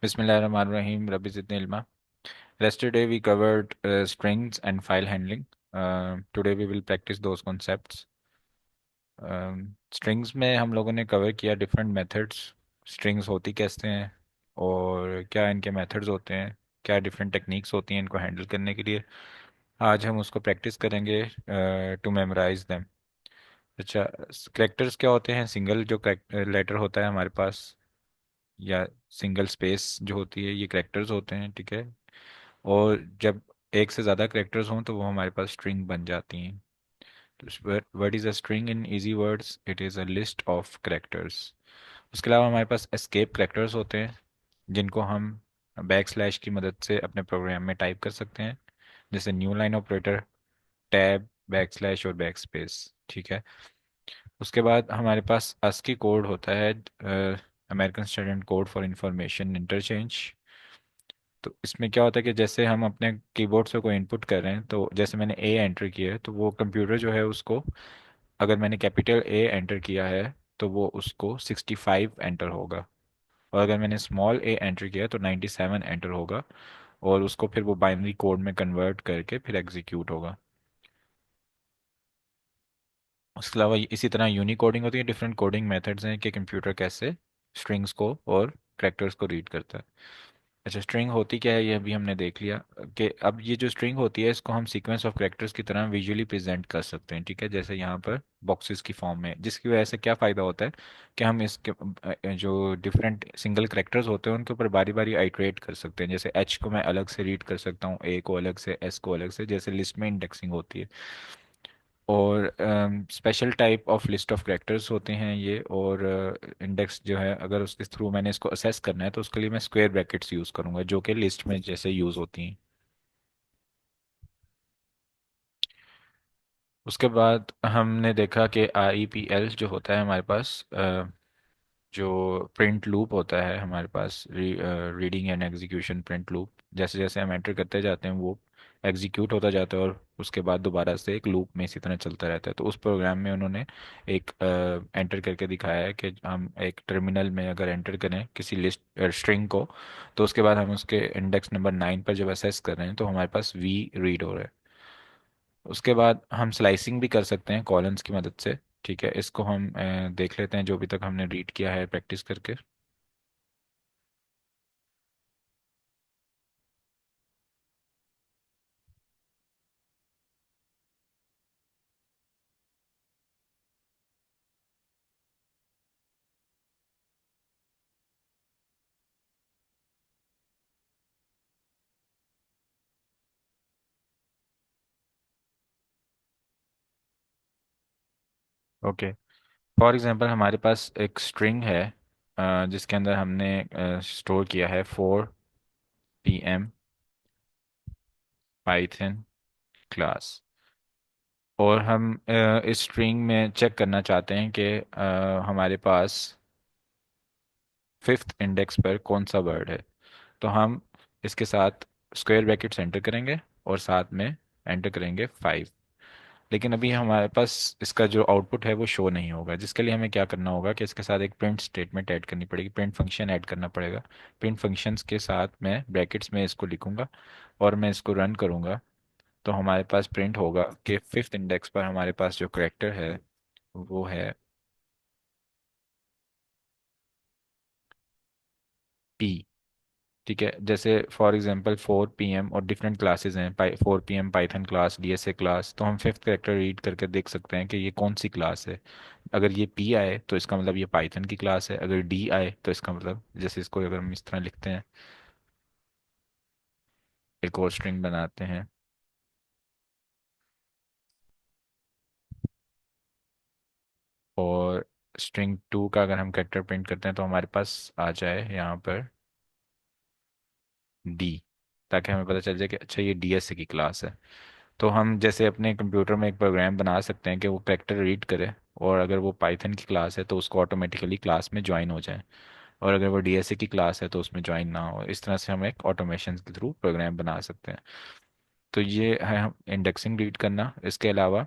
Bismillahirrahmanirrahim. Rabbi zidni ilma. Yesterday we covered strings and file handling. Today we will practice those concepts. Strings में हम लोगों ने cover किया different methods, strings होती कैसे हैं और क्या इनके मेथड्स होते हैं, क्या डिफरेंट टेक्निक्स होती हैं इनको हैंडल करने के लिए। आज हम उसको प्रैक्टिस करेंगे टू मेमोराइज देम। अच्छा, करेक्टर्स क्या होते हैं? सिंगल जो लेटर होता है हमारे पास या सिंगल स्पेस जो होती है, ये करेक्टर्स होते हैं, ठीक है। और जब एक से ज़्यादा करेक्टर्स हों तो वो हमारे पास स्ट्रिंग बन जाती हैं। Word is a string in easy words, it is a list of characters. उसके अलावा हमारे पास एस्केप करेक्टर्स होते हैं जिनको हम बैक स्लैश की मदद से अपने प्रोग्राम में टाइप कर सकते हैं, जैसे new line operator, tab, back slash और बैक स्पेस, ठीक है। उसके बाद हमारे पास ASCII कोड होता है, American standard code for information interchange. तो इसमें क्या होता है कि जैसे हम अपने कीबोर्ड से कोई इनपुट कर रहे हैं, तो जैसे मैंने ए एंटर किया है तो वो कंप्यूटर जो है उसको, अगर मैंने कैपिटल ए एंटर किया है तो वो उसको 65 एंटर होगा, और अगर मैंने स्मॉल ए एंटर किया है तो 97 एंटर होगा, और उसको फिर वो बाइनरी कोड में कन्वर्ट करके फिर एग्जीक्यूट होगा। उसके अलावा इसी तरह यूनिकोडिंग होती है, डिफरेंट कोडिंग मेथड्स हैं कि कंप्यूटर कैसे स्ट्रिंग्स को और कैरेक्टर्स को रीड करता है। अच्छा, स्ट्रिंग होती क्या है ये अभी हमने देख लिया कि अब ये जो स्ट्रिंग होती है इसको हम सीक्वेंस ऑफ कैरेक्टर्स की तरह विजुअली प्रेजेंट कर सकते हैं, ठीक है, जैसे यहाँ पर बॉक्सेस की फॉर्म में, जिसकी वजह से क्या फ़ायदा होता है कि हम इसके जो डिफरेंट सिंगल कैरेक्टर्स होते हैं उनके ऊपर बारी बारी आइटरेट कर सकते हैं। जैसे एच को मैं अलग से रीड कर सकता हूँ, ए को अलग से, एस को अलग से, जैसे लिस्ट में इंडेक्सिंग होती है। और special type of list of characters होते हैं ये, और इंडेक्स जो है अगर उसके थ्रू मैंने इसको असेस करना है तो उसके लिए मैं स्क्वायर ब्रैकेट्स यूज़ करूंगा जो कि लिस्ट में जैसे यूज़ होती हैं। उसके बाद हमने देखा कि IEPL जो होता है हमारे पास, जो प्रिंट लूप होता है हमारे पास, reading and execution print loop, जैसे जैसे हम एंटर करते जाते हैं वो एग्जीक्यूट होता जाता है और उसके बाद दोबारा से एक लूप में इसी तरह चलता रहता है। तो उस प्रोग्राम में उन्होंने एक एंटर करके दिखाया है कि हम एक टर्मिनल में अगर एंटर करें किसी लिस्ट स्ट्रिंग को, तो उसके बाद हम उसके इंडेक्स नंबर 9 पर जब असेस कर रहे हैं तो हमारे पास वी रीड हो रहा है। उसके बाद हम स्लाइसिंग भी कर सकते हैं कॉलम्स की मदद से, ठीक है। इसको हम देख लेते हैं जो अभी तक हमने रीड किया है प्रैक्टिस करके। ओके, फॉर एग्जांपल हमारे पास एक स्ट्रिंग है जिसके अंदर हमने स्टोर किया है 4 PM पाइथन क्लास, और हम इस स्ट्रिंग में चेक करना चाहते हैं कि हमारे पास फिफ्थ इंडेक्स पर कौन सा वर्ड है। तो हम इसके साथ स्क्वायर ब्रैकेट्स एंटर करेंगे और साथ में एंटर करेंगे 5। लेकिन अभी हमारे पास इसका जो आउटपुट है वो शो नहीं होगा, जिसके लिए हमें क्या करना होगा कि इसके साथ एक प्रिंट स्टेटमेंट ऐड करनी पड़ेगी, प्रिंट फंक्शन ऐड करना पड़ेगा। प्रिंट फंक्शंस के साथ मैं ब्रैकेट्स में इसको लिखूंगा और मैं इसको रन करूंगा, तो हमारे पास प्रिंट होगा कि फिफ्थ इंडेक्स पर हमारे पास जो करेक्टर है वो है पी, ठीक है। जैसे फॉर एग्जांपल 4 PM और डिफरेंट क्लासेस हैं, 4 PM Python class, DSA class, तो हम फिफ्थ करेक्टर रीड करके देख सकते हैं कि ये कौन सी क्लास है। अगर ये पी आए तो इसका मतलब ये पाइथन की क्लास है, अगर डी आए तो इसका मतलब, जैसे इसको अगर हम इस तरह लिखते हैं, एक और स्ट्रिंग बनाते हैं, और स्ट्रिंग 2 का अगर हम करेक्टर प्रिंट करते हैं तो हमारे पास आ जाए यहाँ पर डी, ताकि हमें पता चल जाए कि अच्छा ये DSA की क्लास है। तो हम जैसे अपने कंप्यूटर में एक प्रोग्राम बना सकते हैं कि वो करेक्टर रीड करे, और अगर वो पाइथन की क्लास है तो उसको ऑटोमेटिकली क्लास में ज्वाइन हो जाए, और अगर वो DSA की क्लास है तो उसमें ज्वाइन ना हो। इस तरह से हम एक ऑटोमेशन के थ्रू प्रोग्राम बना सकते हैं। तो ये है हम इंडेक्सिंग रीड करना। इसके अलावा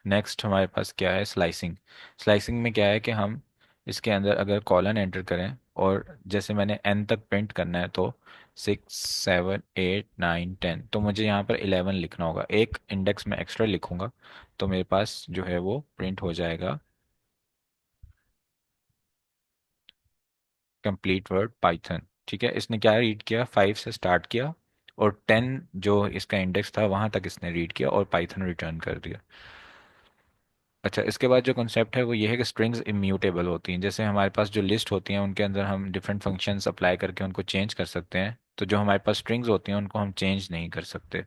नेक्स्ट हमारे पास क्या है, स्लाइसिंग। स्लाइसिंग में क्या है कि हम इसके अंदर अगर कॉलन एंटर करें और जैसे मैंने n तक प्रिंट करना है तो 6 7 8 9 10, तो मुझे यहाँ पर 11 लिखना होगा, एक इंडेक्स में एक्स्ट्रा लिखूंगा तो मेरे पास जो है वो प्रिंट हो जाएगा कंप्लीट वर्ड पाइथन। ठीक है, इसने क्या रीड किया, 5 से स्टार्ट किया और 10 जो इसका इंडेक्स था वहां तक इसने रीड किया और पाइथन रिटर्न कर दिया। अच्छा, इसके बाद जो कॉन्सेप्ट है वो ये है कि स्ट्रिंग्स इम्यूटेबल होती हैं। जैसे हमारे पास जो लिस्ट होती हैं उनके अंदर हम डिफरेंट फंक्शंस अप्लाई करके उनको चेंज कर सकते हैं, तो जो हमारे पास स्ट्रिंग्स होती हैं उनको हम चेंज नहीं कर सकते,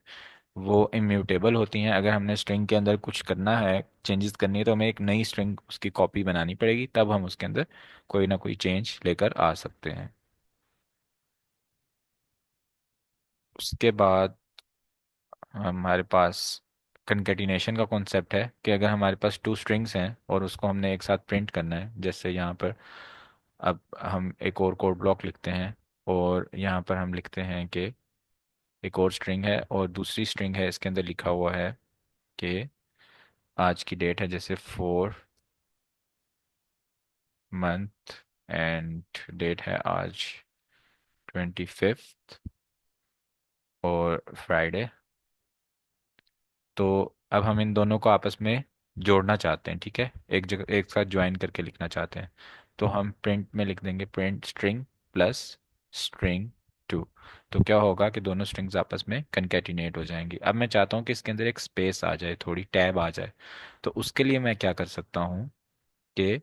वो इम्यूटेबल होती हैं। अगर हमने स्ट्रिंग के अंदर कुछ करना है, चेंजेस करनी है, तो हमें एक नई स्ट्रिंग उसकी कॉपी बनानी पड़ेगी, तब हम उसके अंदर कोई ना कोई चेंज लेकर आ सकते हैं। उसके बाद हमारे पास कंकेटिनेशन का कॉन्सेप्ट है कि अगर हमारे पास टू स्ट्रिंग्स हैं और उसको हमने एक साथ प्रिंट करना है, जैसे यहाँ पर अब हम एक और कोड ब्लॉक लिखते हैं और यहाँ पर हम लिखते हैं कि एक और स्ट्रिंग है और दूसरी स्ट्रिंग है, इसके अंदर लिखा हुआ है कि आज की डेट है, जैसे 4 मंथ एंड डेट है आज 25 और फ्राइडे। तो अब हम इन दोनों को आपस में जोड़ना चाहते हैं, ठीक है, एक जगह एक साथ ज्वाइन करके लिखना चाहते हैं, तो हम प्रिंट में लिख देंगे print string plus string two. तो क्या होगा कि दोनों स्ट्रिंग्स आपस में कंकेटिनेट हो जाएंगी। अब मैं चाहता हूँ कि इसके अंदर एक स्पेस आ जाए, थोड़ी टैब आ जाए, तो उसके लिए मैं क्या कर सकता हूँ कि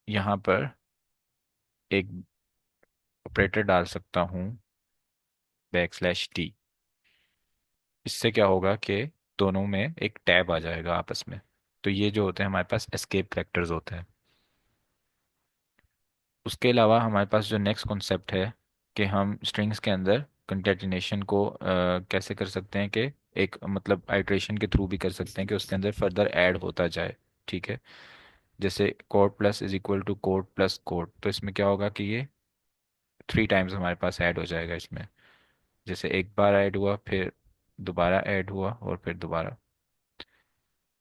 यहाँ पर एक ऑपरेटर डाल सकता हूँ, \t। इससे क्या होगा कि दोनों में एक टैब आ जाएगा आपस में। तो ये जो होते हैं हमारे पास एस्केप फैक्टर्स होते हैं। उसके अलावा हमारे पास जो नेक्स्ट कॉन्सेप्ट है कि हम स्ट्रिंग्स के अंदर कंकेटिनेशन को कैसे कर सकते हैं कि एक मतलब आइट्रेशन के थ्रू भी कर सकते हैं कि उसके अंदर फर्दर ऐड होता जाए। ठीक है, जैसे code plus is equal to code plus code, तो इसमें क्या होगा कि ये 3 टाइम्स हमारे पास ऐड हो जाएगा इसमें। जैसे एक बार ऐड हुआ, फिर दोबारा ऐड हुआ और फिर दोबारा।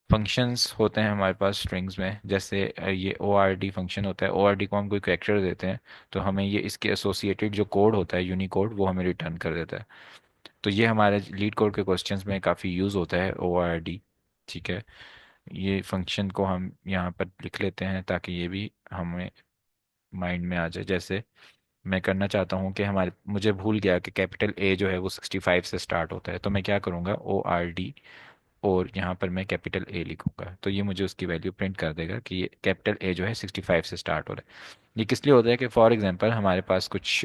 फंक्शंस होते हैं हमारे पास स्ट्रिंग्स में, जैसे ये ओ आर डी फंक्शन होता है, ओ आर डी को हम कोई करेक्टर देते हैं तो हमें ये इसके एसोसिएटेड जो कोड होता है यूनिकोड वो हमें रिटर्न कर देता है। तो ये हमारे लीड कोड के क्वेश्चंस में काफ़ी यूज़ होता है ओ आर डी। ठीक है, ये फंक्शन को हम यहाँ पर लिख लेते हैं ताकि ये भी हमें माइंड में आ जाए। जैसे मैं करना चाहता हूँ कि हमारे मुझे भूल गया कि कैपिटल ए जो है वो 65 से स्टार्ट होता है, तो मैं क्या करूँगा, O R D और यहाँ पर मैं कैपिटल ए लिखूंगा, तो ये मुझे उसकी वैल्यू प्रिंट कर देगा कि ये कैपिटल ए जो है 65 से स्टार्ट हो रहा है। ये किस लिए होता है कि फॉर एग्जांपल हमारे पास कुछ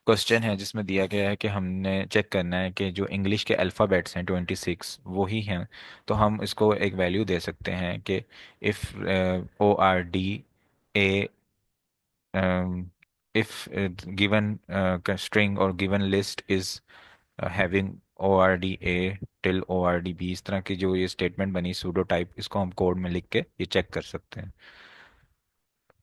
क्वेश्चन है जिसमें दिया गया है कि हमने चेक करना है कि जो इंग्लिश के अल्फ़ाबेट्स हैं 26 वो ही हैं, तो हम इसको एक वैल्यू दे सकते हैं कि if O R D A, if given string or given list is having O R D A till O R D B, इस तरह की जो ये स्टेटमेंट बनी सूडो टाइप, इसको हम कोड में लिख के ये चेक कर सकते हैं।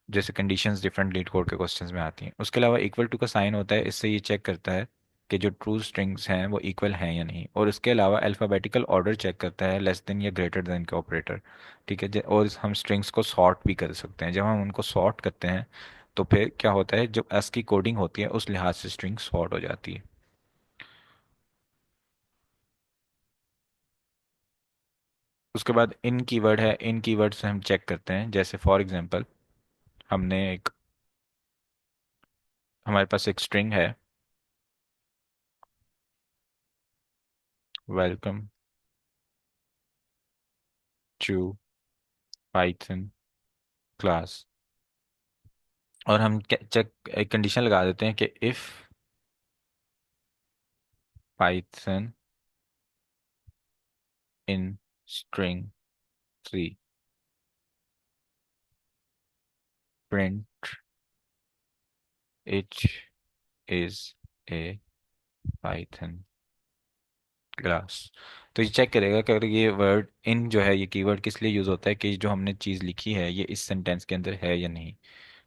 जैसे कंडीशंस डिफरेंट लीड कोड के क्वेश्चंस में आती हैं। उसके अलावा इक्वल टू का साइन होता है, इससे ये चेक करता है कि जो ट्रू स्ट्रिंग्स हैं वो इक्वल हैं या नहीं। और इसके अलावा अल्फ़ाबेटिकल ऑर्डर चेक करता है लेस देन या ग्रेटर देन के ऑपरेटर। ठीक है, और हम स्ट्रिंग्स को सॉर्ट भी कर सकते हैं। जब हम उनको सॉर्ट करते हैं तो फिर क्या होता है, जो एस की कोडिंग होती है उस लिहाज से स्ट्रिंग सॉर्ट हो जाती है। उसके बाद इन कीवर्ड है, इन कीवर्ड से हम चेक करते हैं। जैसे फॉर एग्जांपल हमने एक हमारे पास एक स्ट्रिंग है, वेलकम टू पाइथन क्लास, और हम चेक एक कंडीशन लगा देते हैं कि if Python in string 3 print it is a Python class. तो ये चेक करेगा कि अगर ये वर्ड इन जो है ये कीवर्ड किस लिए यूज होता है, कि जो हमने चीज़ लिखी है ये इस सेंटेंस के अंदर है या नहीं।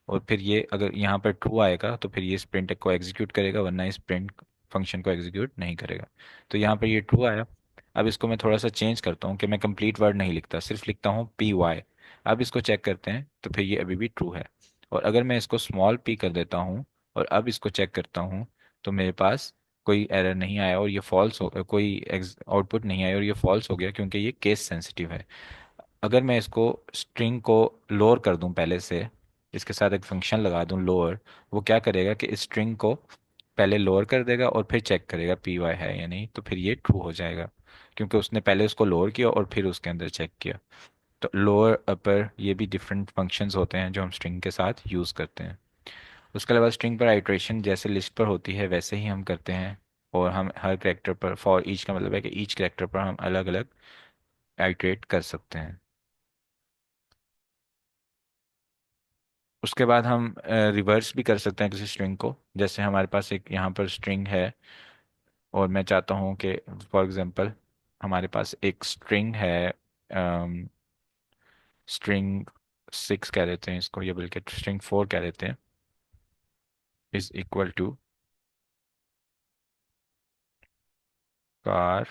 और फिर ये अगर यहाँ पर ट्रू आएगा तो फिर ये इस प्रिंट को एग्जीक्यूट करेगा, वरना इस प्रिंट फंक्शन को एग्जीक्यूट नहीं करेगा। तो यहाँ पर ये ट्रू आया। अब इसको मैं थोड़ा सा चेंज करता हूँ कि मैं कंप्लीट वर्ड नहीं लिखता, सिर्फ लिखता हूँ PY। अब इसको चेक करते हैं, तो फिर ये अभी भी ट्रू है। और अगर मैं इसको स्मॉल p कर देता हूँ और अब इसको चेक करता हूँ, तो मेरे पास कोई एरर नहीं आया और ये फॉल्स हो, कोई आउटपुट नहीं आया और ये फॉल्स हो गया, क्योंकि ये केस सेंसिटिव है। अगर मैं इसको स्ट्रिंग को लोअर कर दूं पहले से, इसके साथ एक फंक्शन लगा दूं लोअर, वो क्या करेगा कि इस स्ट्रिंग को पहले लोअर कर देगा और फिर चेक करेगा पी वाई है या नहीं, तो फिर ये ट्रू हो जाएगा, क्योंकि उसने पहले उसको लोअर किया और फिर उसके अंदर चेक किया। तो लोअर अपर ये भी डिफरेंट फंक्शंस होते हैं जो हम स्ट्रिंग के साथ यूज़ करते हैं। उसके अलावा स्ट्रिंग पर आइट्रेशन जैसे लिस्ट पर होती है वैसे ही हम करते हैं, और हम हर करेक्टर पर, फॉर ईच का मतलब है कि ईच करेक्टर पर हम अलग अलग आइट्रेट कर सकते हैं। उसके बाद हम रिवर्स भी कर सकते हैं किसी स्ट्रिंग को। जैसे हमारे पास एक यहाँ पर स्ट्रिंग है और मैं चाहता हूँ कि फॉर एग्जांपल हमारे पास एक स्ट्रिंग है, स्ट्रिंग 6 कह देते हैं इसको, या बल्कि स्ट्रिंग 4 कह देते हैं, is equal to car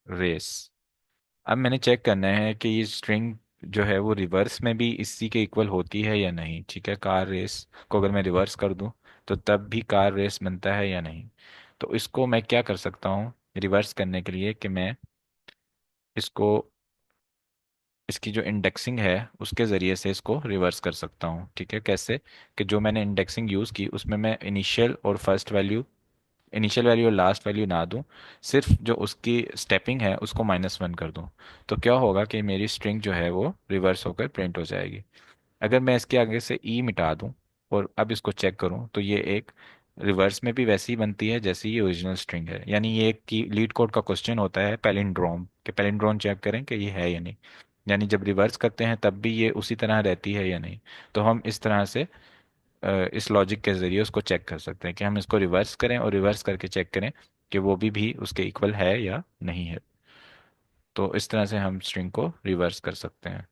race. अब मैंने चेक करना है कि ये स्ट्रिंग जो है वो रिवर्स में भी इसी के इक्वल होती है या नहीं। ठीक है, कार रेस को अगर मैं रिवर्स कर दूं तो तब भी कार रेस बनता है या नहीं। तो इसको मैं क्या कर सकता हूँ रिवर्स करने के लिए, कि मैं इसको, इसकी जो इंडेक्सिंग है उसके ज़रिए से इसको रिवर्स कर सकता हूँ। ठीक है, कैसे? कि जो मैंने इंडेक्सिंग यूज़ की उसमें मैं इनिशियल और फर्स्ट वैल्यू, इनिशियल वैल्यू और लास्ट वैल्यू ना दूं, सिर्फ जो उसकी स्टेपिंग है उसको -1 कर दूं। तो क्या होगा कि मेरी स्ट्रिंग जो है वो रिवर्स होकर प्रिंट हो जाएगी। अगर मैं इसके आगे से ई मिटा दूं और अब इसको चेक करूं, तो ये एक रिवर्स में भी वैसी ही बनती है जैसी ये ओरिजिनल स्ट्रिंग है। यानी ये एक की लीड कोड का क्वेश्चन होता है पैलिंड्रोम, कि पैलिंड्रोम चेक करें कि ये है या नहीं। यानी जब रिवर्स करते हैं तब भी ये उसी तरह रहती है या नहीं। तो हम इस तरह से इस लॉजिक के जरिए उसको चेक कर सकते हैं कि हम इसको रिवर्स करें और रिवर्स करके चेक करें कि वो भी उसके इक्वल है या नहीं है। तो इस तरह से हम स्ट्रिंग को रिवर्स कर सकते हैं।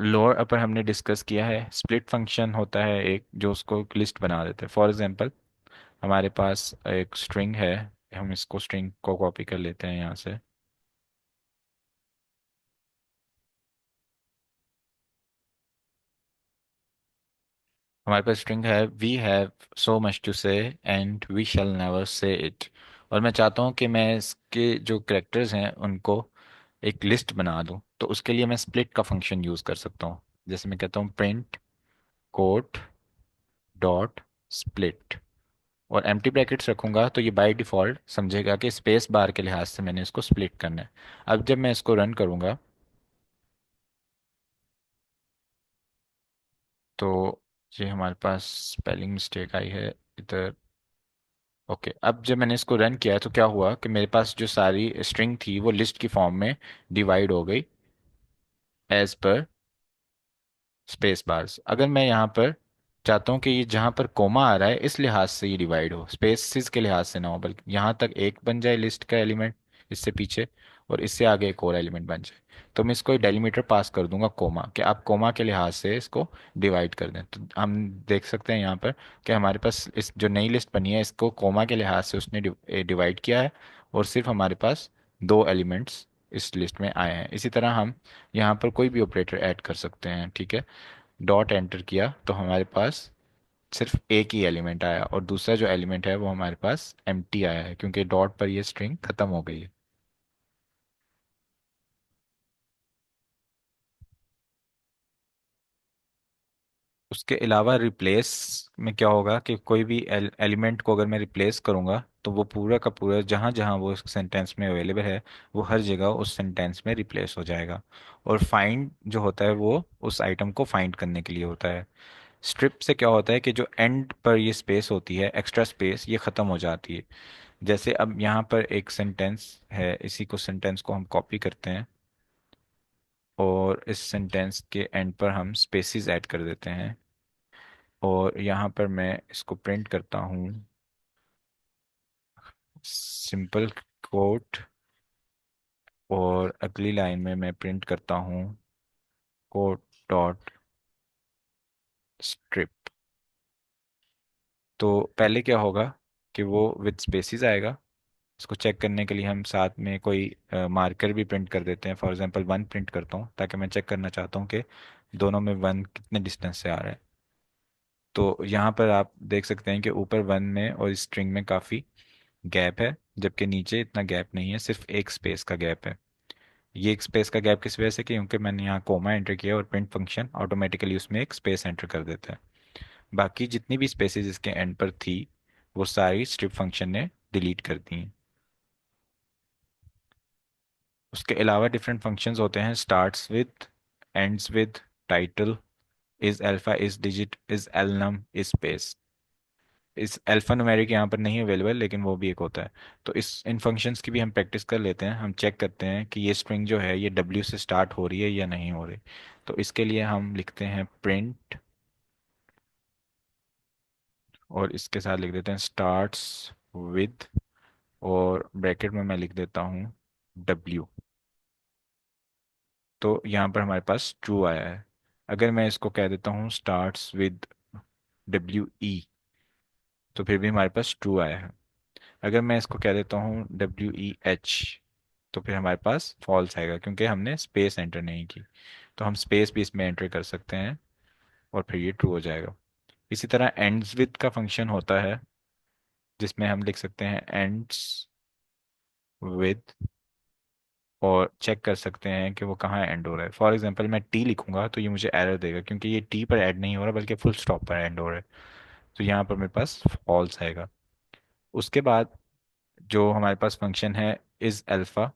लोअर अपर हमने डिस्कस किया है। स्प्लिट फंक्शन होता है एक, जो उसको एक लिस्ट बना देते हैं। फॉर एग्जांपल हमारे पास एक स्ट्रिंग है, हम इसको स्ट्रिंग को कॉपी कर लेते हैं यहाँ से। हमारे पास स्ट्रिंग है we have so much to say and we shall never say it. और मैं चाहता हूँ कि मैं इसके जो करेक्टर्स हैं उनको एक लिस्ट बना दूँ, तो उसके लिए मैं स्प्लिट का फंक्शन यूज़ कर सकता हूँ। जैसे मैं कहता हूँ प्रिंट कोट डॉट स्प्लिट, और एम्प्टी ब्रैकेट्स रखूंगा तो ये बाय डिफ़ॉल्ट समझेगा कि स्पेस बार के लिहाज से मैंने इसको स्प्लिट करना है। अब जब मैं इसको रन करूंगा तो ये हमारे पास स्पेलिंग मिस्टेक आई है इधर। ओके, अब जब मैंने इसको रन किया तो क्या हुआ कि मेरे पास जो सारी स्ट्रिंग थी वो लिस्ट की फॉर्म में डिवाइड हो गई एज पर स्पेस बार्स। अगर मैं यहाँ पर चाहता हूँ कि ये जहाँ पर कोमा आ रहा है इस लिहाज से ये डिवाइड हो, स्पेसिस के लिहाज से ना हो, बल्कि यहाँ तक एक बन जाए लिस्ट का एलिमेंट, इससे पीछे और इससे आगे एक और एलिमेंट बन जाए, तो मैं इसको डेलीमीटर पास कर दूंगा कोमा, कि आप कोमा के लिहाज से इसको डिवाइड कर दें। तो हम देख सकते हैं यहाँ पर कि हमारे पास इस जो नई लिस्ट बनी है इसको कोमा के लिहाज से उसने डिवाइड किया है, और सिर्फ हमारे पास दो एलिमेंट्स इस लिस्ट में आए हैं। इसी तरह हम यहाँ पर कोई भी ऑपरेटर ऐड कर सकते हैं। ठीक है, डॉट एंटर किया तो हमारे पास सिर्फ एक ही एलिमेंट आया, और दूसरा जो एलिमेंट है वो हमारे पास एम्प्टी आया है, क्योंकि डॉट पर ये स्ट्रिंग खत्म हो गई है। उसके अलावा रिप्लेस में क्या होगा कि कोई भी एलिमेंट को अगर मैं रिप्लेस करूंगा तो वो पूरा का पूरा जहां जहां वो सेंटेंस में अवेलेबल है वो हर जगह उस सेंटेंस में रिप्लेस हो जाएगा। और फाइंड जो होता है वो उस आइटम को फाइंड करने के लिए होता है। स्ट्रिप से क्या होता है कि जो एंड पर ये स्पेस होती है, एक्स्ट्रा स्पेस, ये खत्म हो जाती है। जैसे अब यहाँ पर एक सेंटेंस है, इसी को सेंटेंस को हम कॉपी करते हैं और इस सेंटेंस के एंड पर हम स्पेसिस ऐड कर देते हैं, और यहाँ पर मैं इसको प्रिंट करता हूँ सिंपल कोट, और अगली लाइन में मैं प्रिंट करता हूँ कोट डॉट स्ट्रिप। तो पहले क्या होगा कि वो विद स्पेसिस आएगा, इसको चेक करने के लिए हम साथ में कोई मार्कर भी प्रिंट कर देते हैं। फॉर एग्जांपल 1 प्रिंट करता हूँ ताकि मैं चेक करना चाहता हूँ कि दोनों में 1 कितने डिस्टेंस से आ रहा है। तो यहाँ पर आप देख सकते हैं कि ऊपर 1 में और स्ट्रिंग में काफ़ी गैप है, जबकि नीचे इतना गैप नहीं है, सिर्फ एक स्पेस का गैप है। ये एक स्पेस का गैप किस वजह से? क्योंकि मैंने यहाँ कोमा एंटर किया और प्रिंट फंक्शन ऑटोमेटिकली उसमें एक स्पेस एंटर कर देता है। बाकी जितनी भी स्पेसेस इसके एंड पर थी वो सारी स्ट्रिप फंक्शन ने डिलीट कर दी हैं। उसके अलावा डिफरेंट फंक्शंस होते हैं, starts with, ends with, title, is alpha, is digit, is alnum, is space. इस अल्फा न्यूमेरिक यहाँ पर नहीं अवेलेबल, लेकिन वो भी एक होता है। तो इस इन फंक्शंस की भी हम प्रैक्टिस कर लेते हैं। हम चेक करते हैं कि ये स्ट्रिंग जो है ये W से स्टार्ट हो रही है या नहीं हो रही। तो इसके लिए हम लिखते हैं प्रिंट, और इसके साथ लिख देते हैं स्टार्ट्स विद, और ब्रैकेट में मैं लिख देता हूँ W। तो यहाँ पर हमारे पास ट्रू आया है। अगर मैं इसको कह देता हूँ स्टार्ट्स विद WE, तो फिर भी हमारे पास ट्रू आया है। अगर मैं इसको कह देता हूँ WEH, तो फिर हमारे पास फॉल्स आएगा क्योंकि हमने स्पेस एंटर नहीं की। तो हम स्पेस भी इसमें एंटर कर सकते हैं और फिर ये ट्रू हो जाएगा। इसी तरह एंड्स विद का फंक्शन होता है, जिसमें हम लिख सकते हैं एंड्स विद, और चेक कर सकते हैं कि वो कहाँ एंड हो रहा है। फॉर एग्जांपल मैं टी लिखूंगा तो ये मुझे एरर देगा क्योंकि ये टी पर ऐड नहीं हो रहा बल्कि फुल स्टॉप पर एंड हो रहा है। तो यहाँ पर मेरे पास फॉल्स आएगा। उसके बाद जो हमारे पास फंक्शन है इज अल्फा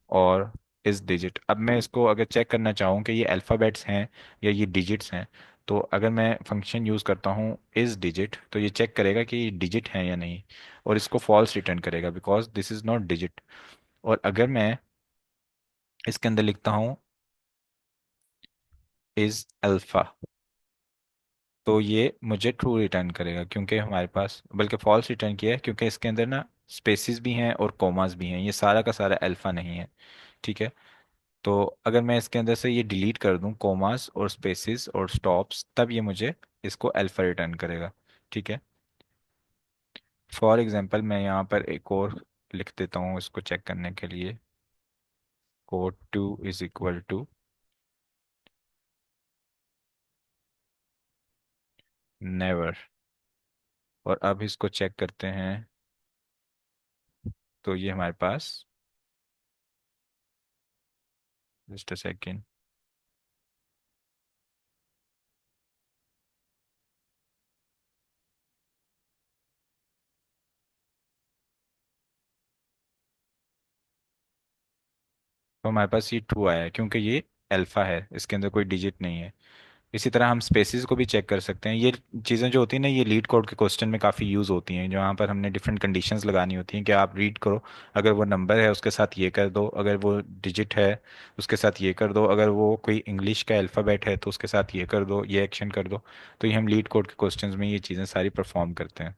और इस डिजिट, अब मैं इसको अगर चेक करना चाहूँ कि ये अल्फ़ाबेट्स हैं या ये डिजिट्स हैं, तो अगर मैं फंक्शन यूज़ करता हूँ इस डिजिट, तो ये चेक करेगा कि ये डिजिट है या नहीं, और इसको फॉल्स रिटर्न करेगा because this is not digit. और अगर मैं इसके अंदर लिखता हूँ इज अल्फ़ा, तो ये मुझे ट्रू रिटर्न करेगा क्योंकि हमारे पास, बल्कि फॉल्स रिटर्न किया है क्योंकि इसके अंदर ना स्पेसिस भी हैं और कोमास भी हैं, ये सारा का सारा अल्फ़ा नहीं है। ठीक है। तो अगर मैं इसके अंदर से ये डिलीट कर दूं कोमास और स्पेसिस और स्टॉप्स, तब ये मुझे इसको अल्फा रिटर्न करेगा। ठीक है। फॉर एग्जांपल मैं यहाँ पर एक और लिख देता हूँ इसको चेक करने के लिए, code two is equal to never. और अब इसको चेक करते हैं, तो ये हमारे पास, जस्ट अ सेकेंड, तो हमारे पास ये ट्रू आया है क्योंकि ये अल्फा है, इसके अंदर कोई डिजिट नहीं है। इसी तरह हम स्पेसिस को भी चेक कर सकते हैं। ये चीज़ें जो होती हैं ना, ये लीड कोड के क्वेश्चन में काफ़ी यूज़ होती हैं, जहाँ पर हमने डिफरेंट कंडीशंस लगानी होती हैं कि आप रीड करो, अगर वो नंबर है उसके साथ ये कर दो, अगर वो डिजिट है उसके साथ ये कर दो, अगर वो कोई इंग्लिश का अल्फ़ाबेट है तो उसके साथ ये कर दो, ये एक्शन कर दो। तो ये हम लीड कोड के क्वेश्चंस में ये चीज़ें सारी परफॉर्म करते हैं।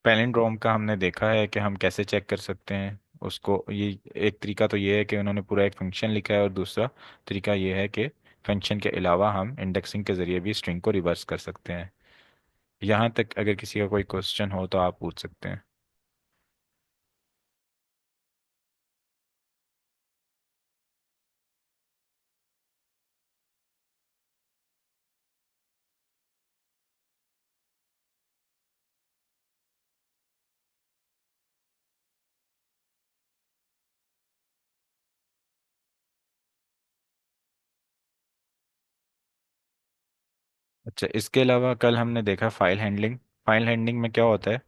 पैलिंड्रोम का हमने देखा है कि हम कैसे चेक कर सकते हैं उसको। ये एक तरीका तो ये है कि उन्होंने पूरा एक फंक्शन लिखा है, और दूसरा तरीका ये है कि फंक्शन के अलावा हम इंडेक्सिंग के जरिए भी स्ट्रिंग को रिवर्स कर सकते हैं। यहाँ तक अगर किसी का कोई क्वेश्चन हो तो आप पूछ सकते हैं। अच्छा, इसके अलावा कल हमने देखा फाइल हैंडलिंग। फाइल हैंडलिंग में क्या होता है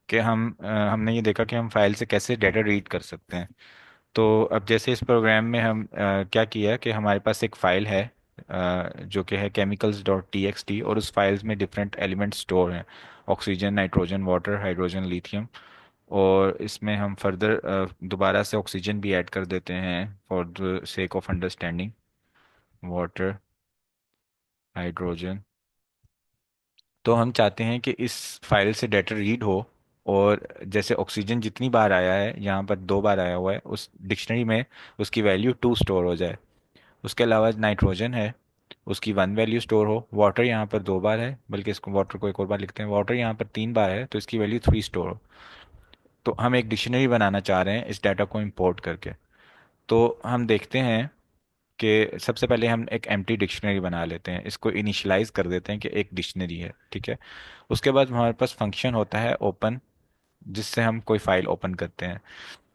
कि हमने ये देखा कि हम फाइल से कैसे डाटा रीड कर सकते हैं। तो अब जैसे इस प्रोग्राम में हम क्या किया कि हमारे पास एक फ़ाइल है जो कि है chemicals.txt, और उस फाइल्स में डिफरेंट एलिमेंट स्टोर हैं, oxygen, nitrogen, water, hydrogen, lithium. और इसमें हम फर्दर दोबारा से ऑक्सीजन भी ऐड कर देते हैं for the sake of understanding, water, hydrogen. तो हम चाहते हैं कि इस फाइल से डाटा रीड हो, और जैसे ऑक्सीजन जितनी बार आया है, यहाँ पर 2 बार आया हुआ है, उस डिक्शनरी में उसकी वैल्यू 2 स्टोर हो जाए। उसके अलावा नाइट्रोजन है, उसकी वन वैल्यू स्टोर हो। वाटर यहाँ पर दो बार है, बल्कि इसको वाटर को एक और बार लिखते हैं, वाटर यहाँ पर तीन बार है तो इसकी वैल्यू थ्री स्टोर हो। तो हम एक डिक्शनरी बनाना चाह रहे हैं इस डाटा को इंपोर्ट करके। तो हम देखते हैं कि सबसे पहले हम एक एम्प्टी डिक्शनरी बना लेते हैं, इसको इनिशियलाइज कर देते हैं कि एक डिक्शनरी है, ठीक है। उसके बाद हमारे पास फंक्शन होता है ओपन, जिससे हम कोई फाइल ओपन करते हैं।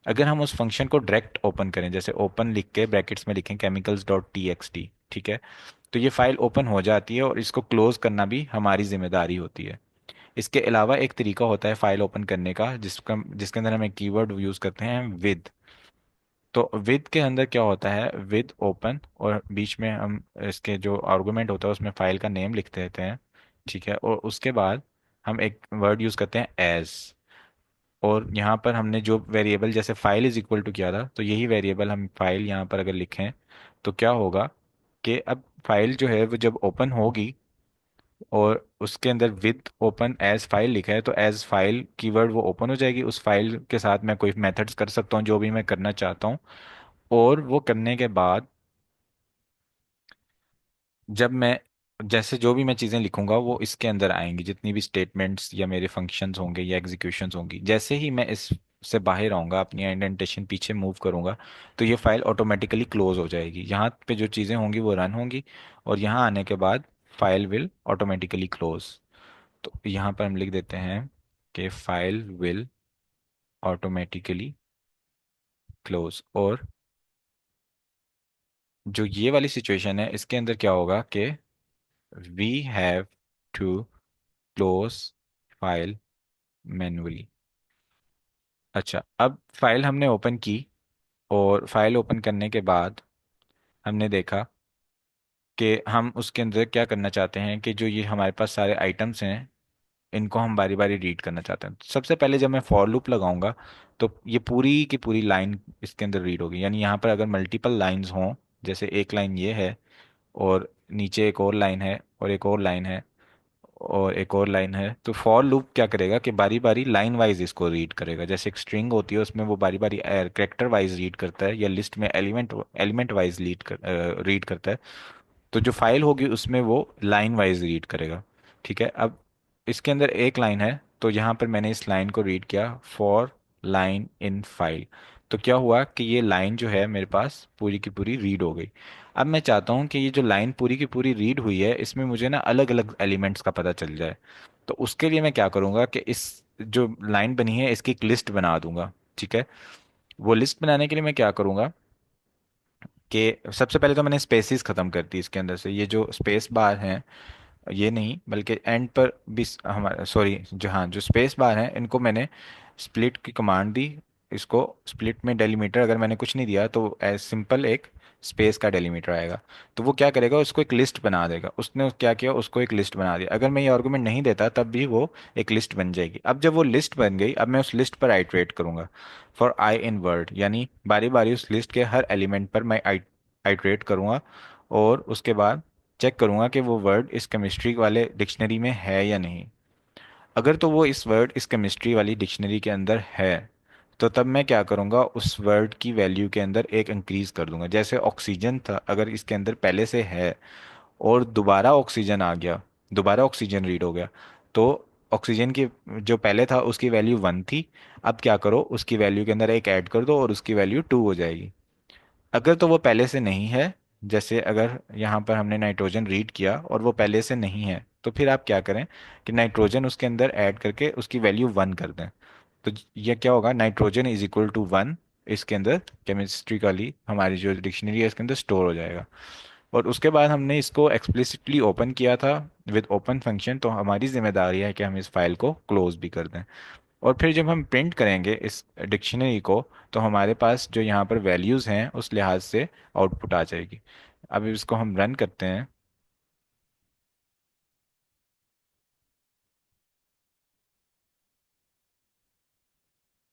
अगर हम उस फंक्शन को डायरेक्ट ओपन करें, जैसे ओपन लिख के ब्रैकेट्स में लिखें chemicals dot T x T, ठीक है, तो ये फाइल ओपन हो जाती है और इसको क्लोज करना भी हमारी जिम्मेदारी होती है। इसके अलावा एक तरीका होता है फाइल ओपन करने का, जिसका जिसके अंदर हम एक कीवर्ड यूज करते हैं विद। तो विद के अंदर क्या होता है, विद ओपन, और बीच में हम इसके जो आर्गुमेंट होता है उसमें फाइल का नेम लिख देते हैं, ठीक है। और उसके बाद हम एक वर्ड यूज करते हैं एज। और यहाँ पर हमने जो वेरिएबल जैसे फाइल इज इक्वल टू किया था, तो यही वेरिएबल हम फाइल यहाँ पर अगर लिखें तो क्या होगा कि अब फाइल जो है वो जब ओपन होगी और उसके अंदर विद ओपन एज फाइल लिखा है, तो एज फाइल कीवर्ड वो ओपन हो जाएगी। उस फाइल के साथ मैं कोई मेथड्स कर सकता हूँ जो भी मैं करना चाहता हूँ। और वो करने के बाद जब मैं जैसे जो भी मैं चीज़ें लिखूंगा वो इसके अंदर आएंगी, जितनी भी स्टेटमेंट्स या मेरे फंक्शंस होंगे या एग्जीक्यूशंस होंगी। जैसे ही मैं इस से बाहर आऊंगा, अपनी इंडेंटेशन पीछे मूव करूंगा, तो ये फाइल ऑटोमेटिकली क्लोज हो जाएगी। यहाँ पे जो चीज़ें होंगी वो रन होंगी, और यहाँ आने के बाद फाइल विल ऑटोमेटिकली क्लोज। तो यहाँ पर हम लिख देते हैं कि फाइल विल ऑटोमेटिकली क्लोज। और जो ये वाली सिचुएशन है इसके अंदर क्या होगा कि we have to close file manually. अच्छा, अब फाइल हमने ओपन की, और फाइल ओपन करने के बाद हमने देखा कि हम उसके अंदर क्या करना चाहते हैं कि जो ये हमारे पास सारे आइटम्स हैं इनको हम बारी बारी रीड करना चाहते हैं। तो सबसे पहले जब मैं फॉर लूप लगाऊंगा तो ये पूरी की पूरी लाइन इसके अंदर रीड होगी। यानी यहाँ पर अगर मल्टीपल लाइंस हों, जैसे एक लाइन ये है और नीचे एक और लाइन है और एक और लाइन है और एक और लाइन है, तो फॉर लूप क्या करेगा कि बारी बारी लाइन वाइज इसको रीड करेगा। जैसे एक स्ट्रिंग होती है उसमें वो बारी बारी कैरेक्टर वाइज रीड करता है, या लिस्ट में एलिमेंट एलिमेंट वाइज रीड करता है। तो जो फाइल होगी उसमें वो लाइन वाइज रीड करेगा, ठीक है। अब इसके अंदर एक लाइन है, तो यहाँ पर मैंने इस लाइन को रीड किया फॉर लाइन इन फाइल। तो क्या हुआ कि ये लाइन जो है मेरे पास पूरी की पूरी रीड हो गई। अब मैं चाहता हूँ कि ये जो लाइन पूरी की पूरी रीड हुई है इसमें मुझे ना अलग अलग एलिमेंट्स का पता चल जाए। तो उसके लिए मैं क्या करूँगा कि इस जो लाइन बनी है इसकी एक लिस्ट बना दूंगा, ठीक है। वो लिस्ट बनाने के लिए मैं क्या करूँगा कि सबसे पहले तो मैंने स्पेसिस खत्म कर दी इसके अंदर से। ये जो स्पेस बार हैं, ये नहीं बल्कि एंड पर भी हमारा सॉरी जो हाँ जो स्पेस बार हैं इनको मैंने स्प्लिट की कमांड दी। इसको स्प्लिट में डेलीमीटर अगर मैंने कुछ नहीं दिया तो एज सिंपल एक स्पेस का डेलीमीटर आएगा। तो वो क्या करेगा, उसको एक लिस्ट बना देगा। उसने क्या किया, उसको एक लिस्ट बना दिया। अगर मैं ये आर्गुमेंट नहीं देता तब भी वो एक लिस्ट बन जाएगी। अब जब वो लिस्ट बन गई, अब मैं उस लिस्ट पर आइटरेट करूंगा फॉर आई इन वर्ड, यानी बारी बारी उस लिस्ट के हर एलिमेंट पर मैं आइटरेट करूंगा। और उसके बाद चेक करूंगा कि वो वर्ड इस केमिस्ट्री वाले डिक्शनरी में है या नहीं। अगर तो वो इस वर्ड इस केमिस्ट्री वाली डिक्शनरी के अंदर है, तो तब मैं क्या करूंगा, उस वर्ड की वैल्यू के अंदर एक इंक्रीज कर दूंगा। जैसे ऑक्सीजन था, अगर इसके अंदर पहले से है और दोबारा ऑक्सीजन आ गया, दोबारा ऑक्सीजन रीड हो गया, तो ऑक्सीजन की जो पहले था उसकी वैल्यू वन थी। अब क्या करो, उसकी वैल्यू के अंदर एक ऐड कर दो और उसकी वैल्यू टू हो जाएगी। अगर तो वो पहले से नहीं है, जैसे अगर यहाँ पर हमने नाइट्रोजन रीड किया और वो पहले से नहीं है, तो फिर आप क्या करें कि नाइट्रोजन उसके अंदर ऐड करके उसकी वैल्यू वन कर दें। तो ये क्या होगा, nitrogen is equal to one इसके अंदर केमिस्ट्रिकली हमारी जो डिक्शनरी है इसके अंदर स्टोर हो जाएगा। और उसके बाद हमने इसको एक्सप्लिसिटली ओपन किया था विद ओपन फंक्शन, तो हमारी जिम्मेदारी है कि हम इस फाइल को क्लोज भी कर दें। और फिर जब हम प्रिंट करेंगे इस डिक्शनरी को, तो हमारे पास जो यहाँ पर वैल्यूज़ हैं उस लिहाज से आउटपुट आ जाएगी। अब इसको हम रन करते हैं,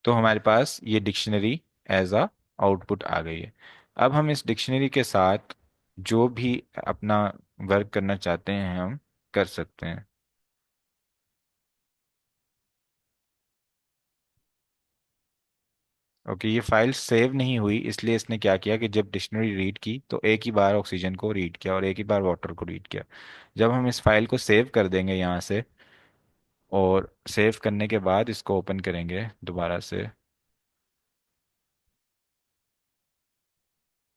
तो हमारे पास ये डिक्शनरी एज अ आउटपुट आ गई है। अब हम इस डिक्शनरी के साथ जो भी अपना वर्क करना चाहते हैं हम कर सकते हैं। ओके, ये फाइल सेव नहीं हुई, इसलिए इसने क्या किया कि जब डिक्शनरी रीड की तो एक ही बार ऑक्सीजन को रीड किया और एक ही बार वाटर को रीड किया। जब हम इस फाइल को सेव कर देंगे यहाँ से, और सेव करने के बाद इसको ओपन करेंगे दोबारा से,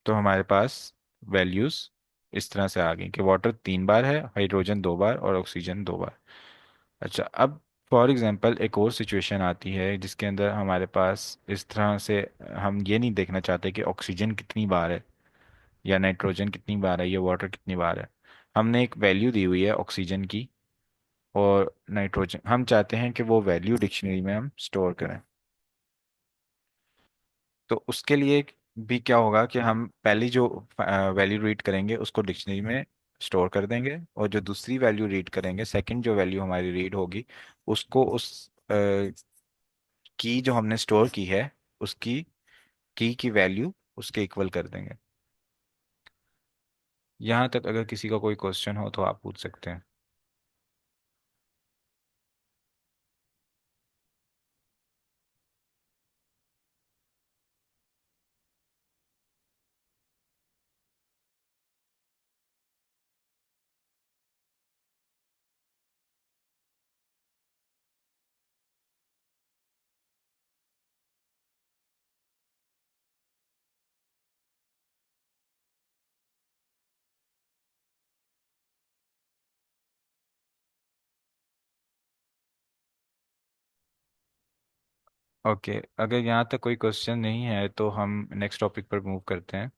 तो हमारे पास वैल्यूज इस तरह से आ गई कि वाटर 3 बार है, हाइड्रोजन 2 बार और ऑक्सीजन 2 बार। अच्छा, अब फॉर एग्जांपल एक और सिचुएशन आती है जिसके अंदर हमारे पास इस तरह से, हम ये नहीं देखना चाहते कि ऑक्सीजन कितनी बार है या नाइट्रोजन कितनी बार है या वाटर कितनी बार है। हमने एक वैल्यू दी हुई है ऑक्सीजन की और नाइट्रोजन, हम चाहते हैं कि वो वैल्यू डिक्शनरी में हम स्टोर करें। तो उसके लिए भी क्या होगा कि हम पहली जो वैल्यू रीड करेंगे उसको डिक्शनरी में स्टोर कर देंगे, और जो दूसरी वैल्यू रीड करेंगे, सेकंड जो वैल्यू हमारी रीड होगी, उसको उस की जो हमने स्टोर की है उसकी की वैल्यू उसके इक्वल कर देंगे। यहाँ तक अगर किसी का कोई क्वेश्चन हो तो आप पूछ सकते हैं। ओके, अगर यहाँ तक कोई क्वेश्चन नहीं है तो हम नेक्स्ट टॉपिक पर मूव करते हैं।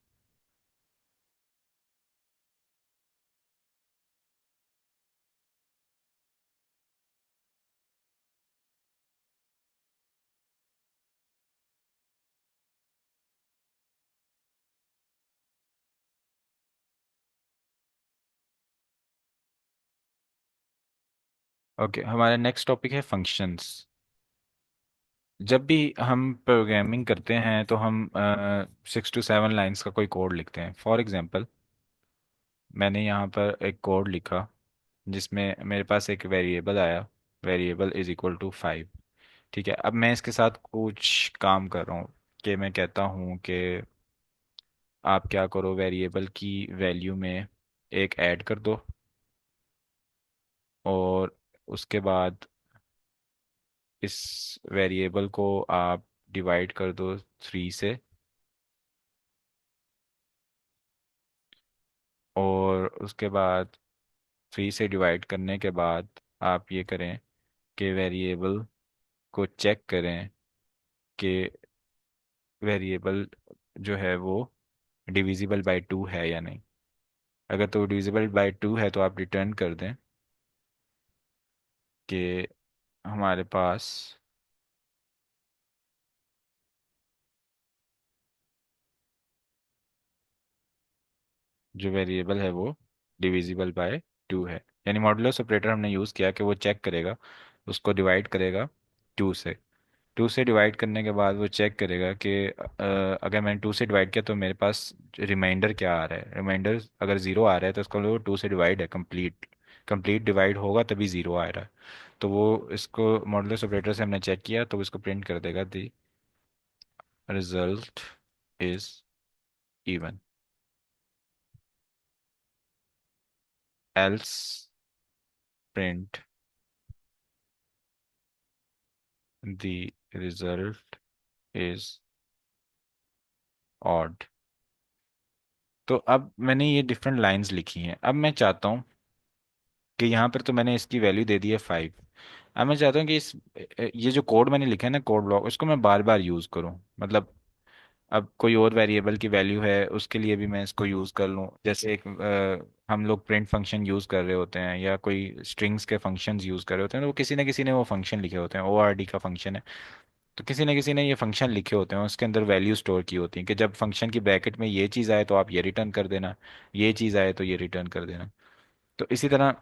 ओके, हमारा नेक्स्ट टॉपिक है फंक्शंस। जब भी हम प्रोग्रामिंग करते हैं तो हम 6 to 7 लाइंस का कोई कोड लिखते हैं। फॉर एग्जांपल, मैंने यहाँ पर एक कोड लिखा जिसमें मेरे पास एक वेरिएबल आया, वेरिएबल इज इक्वल टू 5। ठीक है, अब मैं इसके साथ कुछ काम कर रहा हूँ कि मैं कहता हूँ कि आप क्या करो, वेरिएबल की वैल्यू में एक ऐड कर दो, और उसके बाद इस वेरिएबल को आप डिवाइड कर दो 3 से, और उसके बाद 3 से डिवाइड करने के बाद आप ये करें कि वेरिएबल को चेक करें कि वेरिएबल जो है वो डिविजिबल बाय 2 है या नहीं। अगर तो डिविजिबल बाय 2 है तो आप रिटर्न कर दें कि हमारे पास जो वेरिएबल है वो डिविजिबल बाय 2 है। यानी मॉड्यूलस ऑपरेटर हमने यूज़ किया कि वो चेक करेगा, उसको डिवाइड करेगा 2 से। 2 से डिवाइड करने के बाद वो चेक करेगा कि अगर मैंने 2 से डिवाइड किया तो मेरे पास रिमाइंडर क्या आ रहा है। रिमाइंडर अगर 0 आ रहा है तो उसका मतलब 2 से डिवाइड है, कंप्लीट। कंप्लीट डिवाइड होगा तभी 0 आ रहा है। तो वो इसको मॉडुलस ऑपरेटर से हमने चेक किया तो वो इसको प्रिंट कर देगा, the result is even, else print the result is odd. तो अब मैंने ये डिफरेंट लाइंस लिखी हैं। अब मैं चाहता हूँ कि यहाँ पर तो मैंने इसकी वैल्यू दे दी है 5। अब मैं चाहता हूँ कि इस ये जो कोड मैंने लिखा है ना, कोड ब्लॉक, इसको मैं बार बार यूज़ करूँ। मतलब अब कोई और वेरिएबल की वैल्यू है उसके लिए भी मैं इसको यूज़ कर लूँ। जैसे एक हम लोग प्रिंट फंक्शन यूज़ कर रहे होते हैं या कोई स्ट्रिंग्स के फंक्शंस यूज़ कर रहे होते हैं, तो वो किसी न किसी ने वो फंक्शन लिखे होते हैं। ORD का फंक्शन है, तो किसी न किसी ने ये फंक्शन लिखे होते हैं, उसके अंदर वैल्यू स्टोर की होती है कि जब फंक्शन की ब्रैकेट में ये चीज़ आए तो आप ये रिटर्न कर देना, ये चीज़ आए तो ये रिटर्न कर देना। तो इसी तरह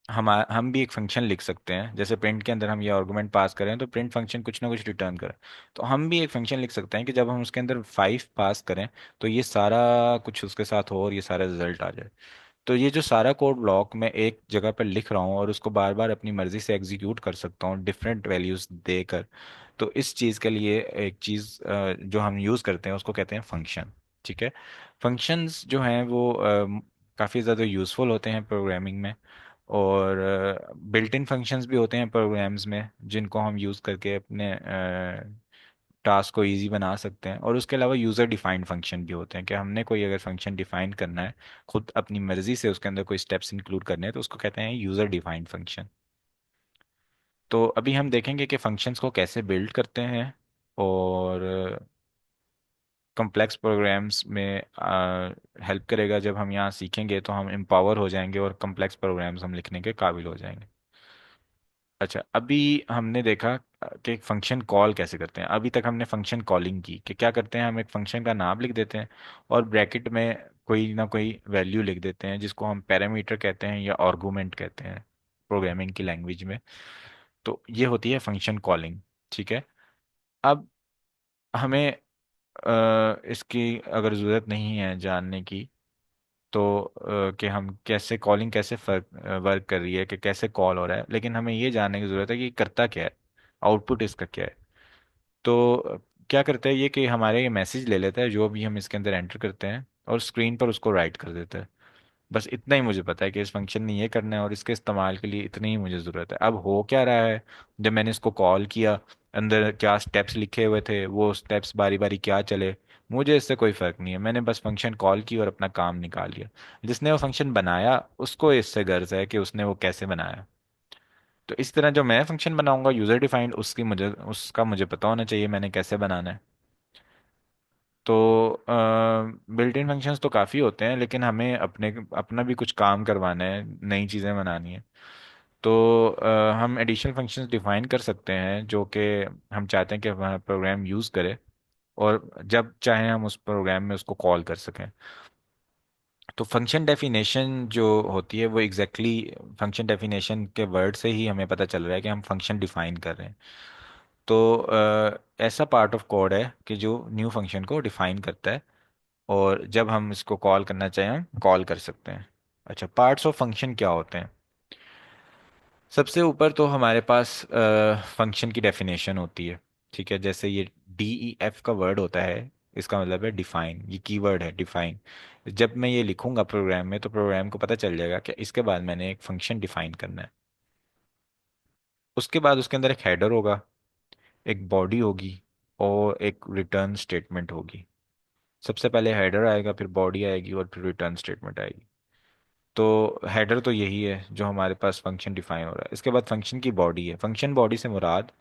हम भी एक फंक्शन लिख सकते हैं। जैसे प्रिंट के अंदर हम ये आर्गुमेंट पास करें तो प्रिंट फंक्शन कुछ ना कुछ रिटर्न करे। तो हम भी एक फंक्शन लिख सकते हैं कि जब हम उसके अंदर 5 पास करें तो ये सारा कुछ उसके साथ हो और ये सारा रिजल्ट आ जाए। तो ये जो सारा कोड ब्लॉक मैं एक जगह पर लिख रहा हूँ और उसको बार बार अपनी मर्जी से एग्जीक्यूट कर सकता हूँ डिफरेंट वैल्यूज देकर, तो इस चीज़ के लिए एक चीज़ जो हम यूज़ करते हैं उसको कहते हैं फंक्शन। ठीक है। फंक्शंस जो हैं वो काफ़ी ज़्यादा यूज़फुल होते हैं प्रोग्रामिंग में। और बिल्ट इन फंक्शंस भी होते हैं प्रोग्राम्स में जिनको हम यूज़ करके अपने टास्क को इजी बना सकते हैं। और उसके अलावा यूज़र डिफाइंड फंक्शन भी होते हैं कि हमने कोई अगर फंक्शन डिफाइन करना है, खुद अपनी मर्जी से उसके अंदर कोई स्टेप्स इंक्लूड करने हैं, तो उसको कहते हैं यूज़र डिफाइंड फंक्शन। तो अभी हम देखेंगे कि फंक्शंस को कैसे बिल्ड करते हैं। और कॉम्प्लेक्स प्रोग्राम्स में हेल्प करेगा। जब हम यहाँ सीखेंगे तो हम एम्पावर हो जाएंगे और कॉम्प्लेक्स प्रोग्राम्स हम लिखने के काबिल हो जाएंगे। अच्छा, अभी हमने देखा कि एक फंक्शन कॉल कैसे करते हैं। अभी तक हमने फंक्शन कॉलिंग की कि क्या करते हैं, हम एक फंक्शन का नाम लिख देते हैं और ब्रैकेट में कोई ना कोई वैल्यू लिख देते हैं जिसको हम पैरामीटर कहते हैं या आर्गुमेंट कहते हैं प्रोग्रामिंग की लैंग्वेज में। तो ये होती है फंक्शन कॉलिंग। ठीक है। अब हमें इसकी अगर ज़रूरत नहीं है जानने की, तो कि हम कैसे कॉलिंग कैसे वर्क कर रही है, कि कैसे कॉल हो रहा है, लेकिन हमें ये जानने की ज़रूरत है कि करता क्या है, आउटपुट इसका क्या है। तो क्या करता है ये कि हमारे ये मैसेज ले लेता है जो भी हम इसके अंदर एंटर करते हैं और स्क्रीन पर उसको राइट कर देता है। बस इतना ही मुझे पता है कि इस फंक्शन ने ये करना है और इसके इस्तेमाल के लिए इतनी ही मुझे ज़रूरत है। अब हो क्या रहा है, जब मैंने इसको कॉल किया, अंदर क्या स्टेप्स लिखे हुए थे, वो स्टेप्स बारी बारी क्या चले, मुझे इससे कोई फ़र्क नहीं है। मैंने बस फंक्शन कॉल की और अपना काम निकाल लिया। जिसने वो फंक्शन बनाया उसको इससे गर्ज है कि उसने वो कैसे बनाया। तो इस तरह जो मैं फंक्शन बनाऊंगा यूज़र डिफाइंड, उसका मुझे पता होना चाहिए मैंने कैसे बनाना है। तो बिल्ट इन फंक्शंस तो काफ़ी होते हैं, लेकिन हमें अपना भी कुछ काम करवाना है, नई चीज़ें बनानी है। तो हम एडिशनल फंक्शंस डिफाइन कर सकते हैं जो कि हम चाहते हैं कि हमारा प्रोग्राम यूज़ करे और जब चाहें हम उस प्रोग्राम में उसको कॉल कर सकें। तो फंक्शन डेफिनेशन जो होती है वो फंक्शन डेफिनेशन के वर्ड से ही हमें पता चल रहा है कि हम फंक्शन डिफाइन कर रहे हैं। तो ऐसा पार्ट ऑफ कोड है कि जो न्यू फंक्शन को डिफाइन करता है और जब हम इसको कॉल करना चाहें हम कॉल कर सकते हैं। अच्छा, पार्ट्स ऑफ फंक्शन क्या होते हैं। सबसे ऊपर तो हमारे पास फंक्शन की डेफिनेशन होती है। ठीक है, जैसे ये DEF का वर्ड होता है, इसका मतलब है डिफाइन। ये कीवर्ड है डिफाइन। जब मैं ये लिखूंगा प्रोग्राम में तो प्रोग्राम को पता चल जाएगा कि इसके बाद मैंने एक फंक्शन डिफाइन करना है। उसके बाद उसके अंदर एक हेडर होगा, एक बॉडी होगी और एक रिटर्न स्टेटमेंट होगी। सबसे पहले हेडर आएगा, फिर बॉडी आएगी और फिर रिटर्न स्टेटमेंट आएगी। तो हेडर तो यही है जो हमारे पास फंक्शन डिफाइन हो रहा है। इसके बाद फंक्शन की बॉडी है। फंक्शन बॉडी से मुराद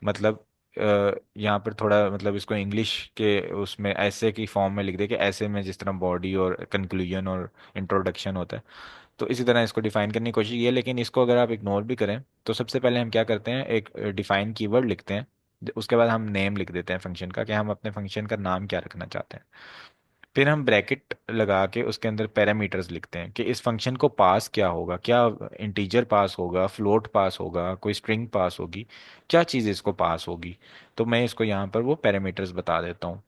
मतलब यहाँ पर थोड़ा मतलब इसको इंग्लिश के उसमें ऐसे की फॉर्म में लिख दे कि ऐसे में जिस तरह बॉडी और कंक्लूजन और इंट्रोडक्शन होता है, तो इसी तरह इसको डिफाइन करने की कोशिश की है। लेकिन इसको अगर आप इग्नोर भी करें तो सबसे पहले हम क्या करते हैं, एक डिफाइन कीवर्ड लिखते हैं। उसके बाद हम नेम लिख देते हैं फंक्शन का कि हम अपने फंक्शन का नाम क्या रखना चाहते हैं। फिर हम ब्रैकेट लगा के उसके अंदर पैरामीटर्स लिखते हैं कि इस फंक्शन को पास क्या होगा, क्या इंटीजर पास होगा, फ्लोट पास होगा, कोई स्ट्रिंग पास होगी, क्या चीज़ इसको पास होगी। तो मैं इसको यहाँ पर वो पैरामीटर्स बता देता हूँ।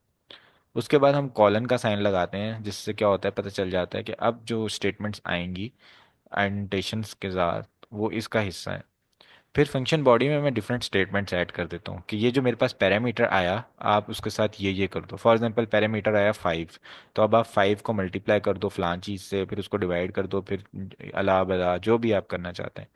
उसके बाद हम कॉलन का साइन लगाते हैं जिससे क्या होता है, पता चल जाता है कि अब जो स्टेटमेंट्स आएंगी एंटेशंस के साथ वो इसका हिस्सा है। फिर फंक्शन बॉडी में मैं डिफरेंट स्टेटमेंट्स ऐड कर देता हूँ कि ये जो मेरे पास पैरामीटर आया, आप उसके साथ ये कर दो। फॉर एग्जांपल पैरामीटर आया 5, तो अब आप 5 को मल्टीप्लाई कर दो फलां चीज़ से, फिर उसको डिवाइड कर दो, फिर अला बला जो भी आप करना चाहते हैं।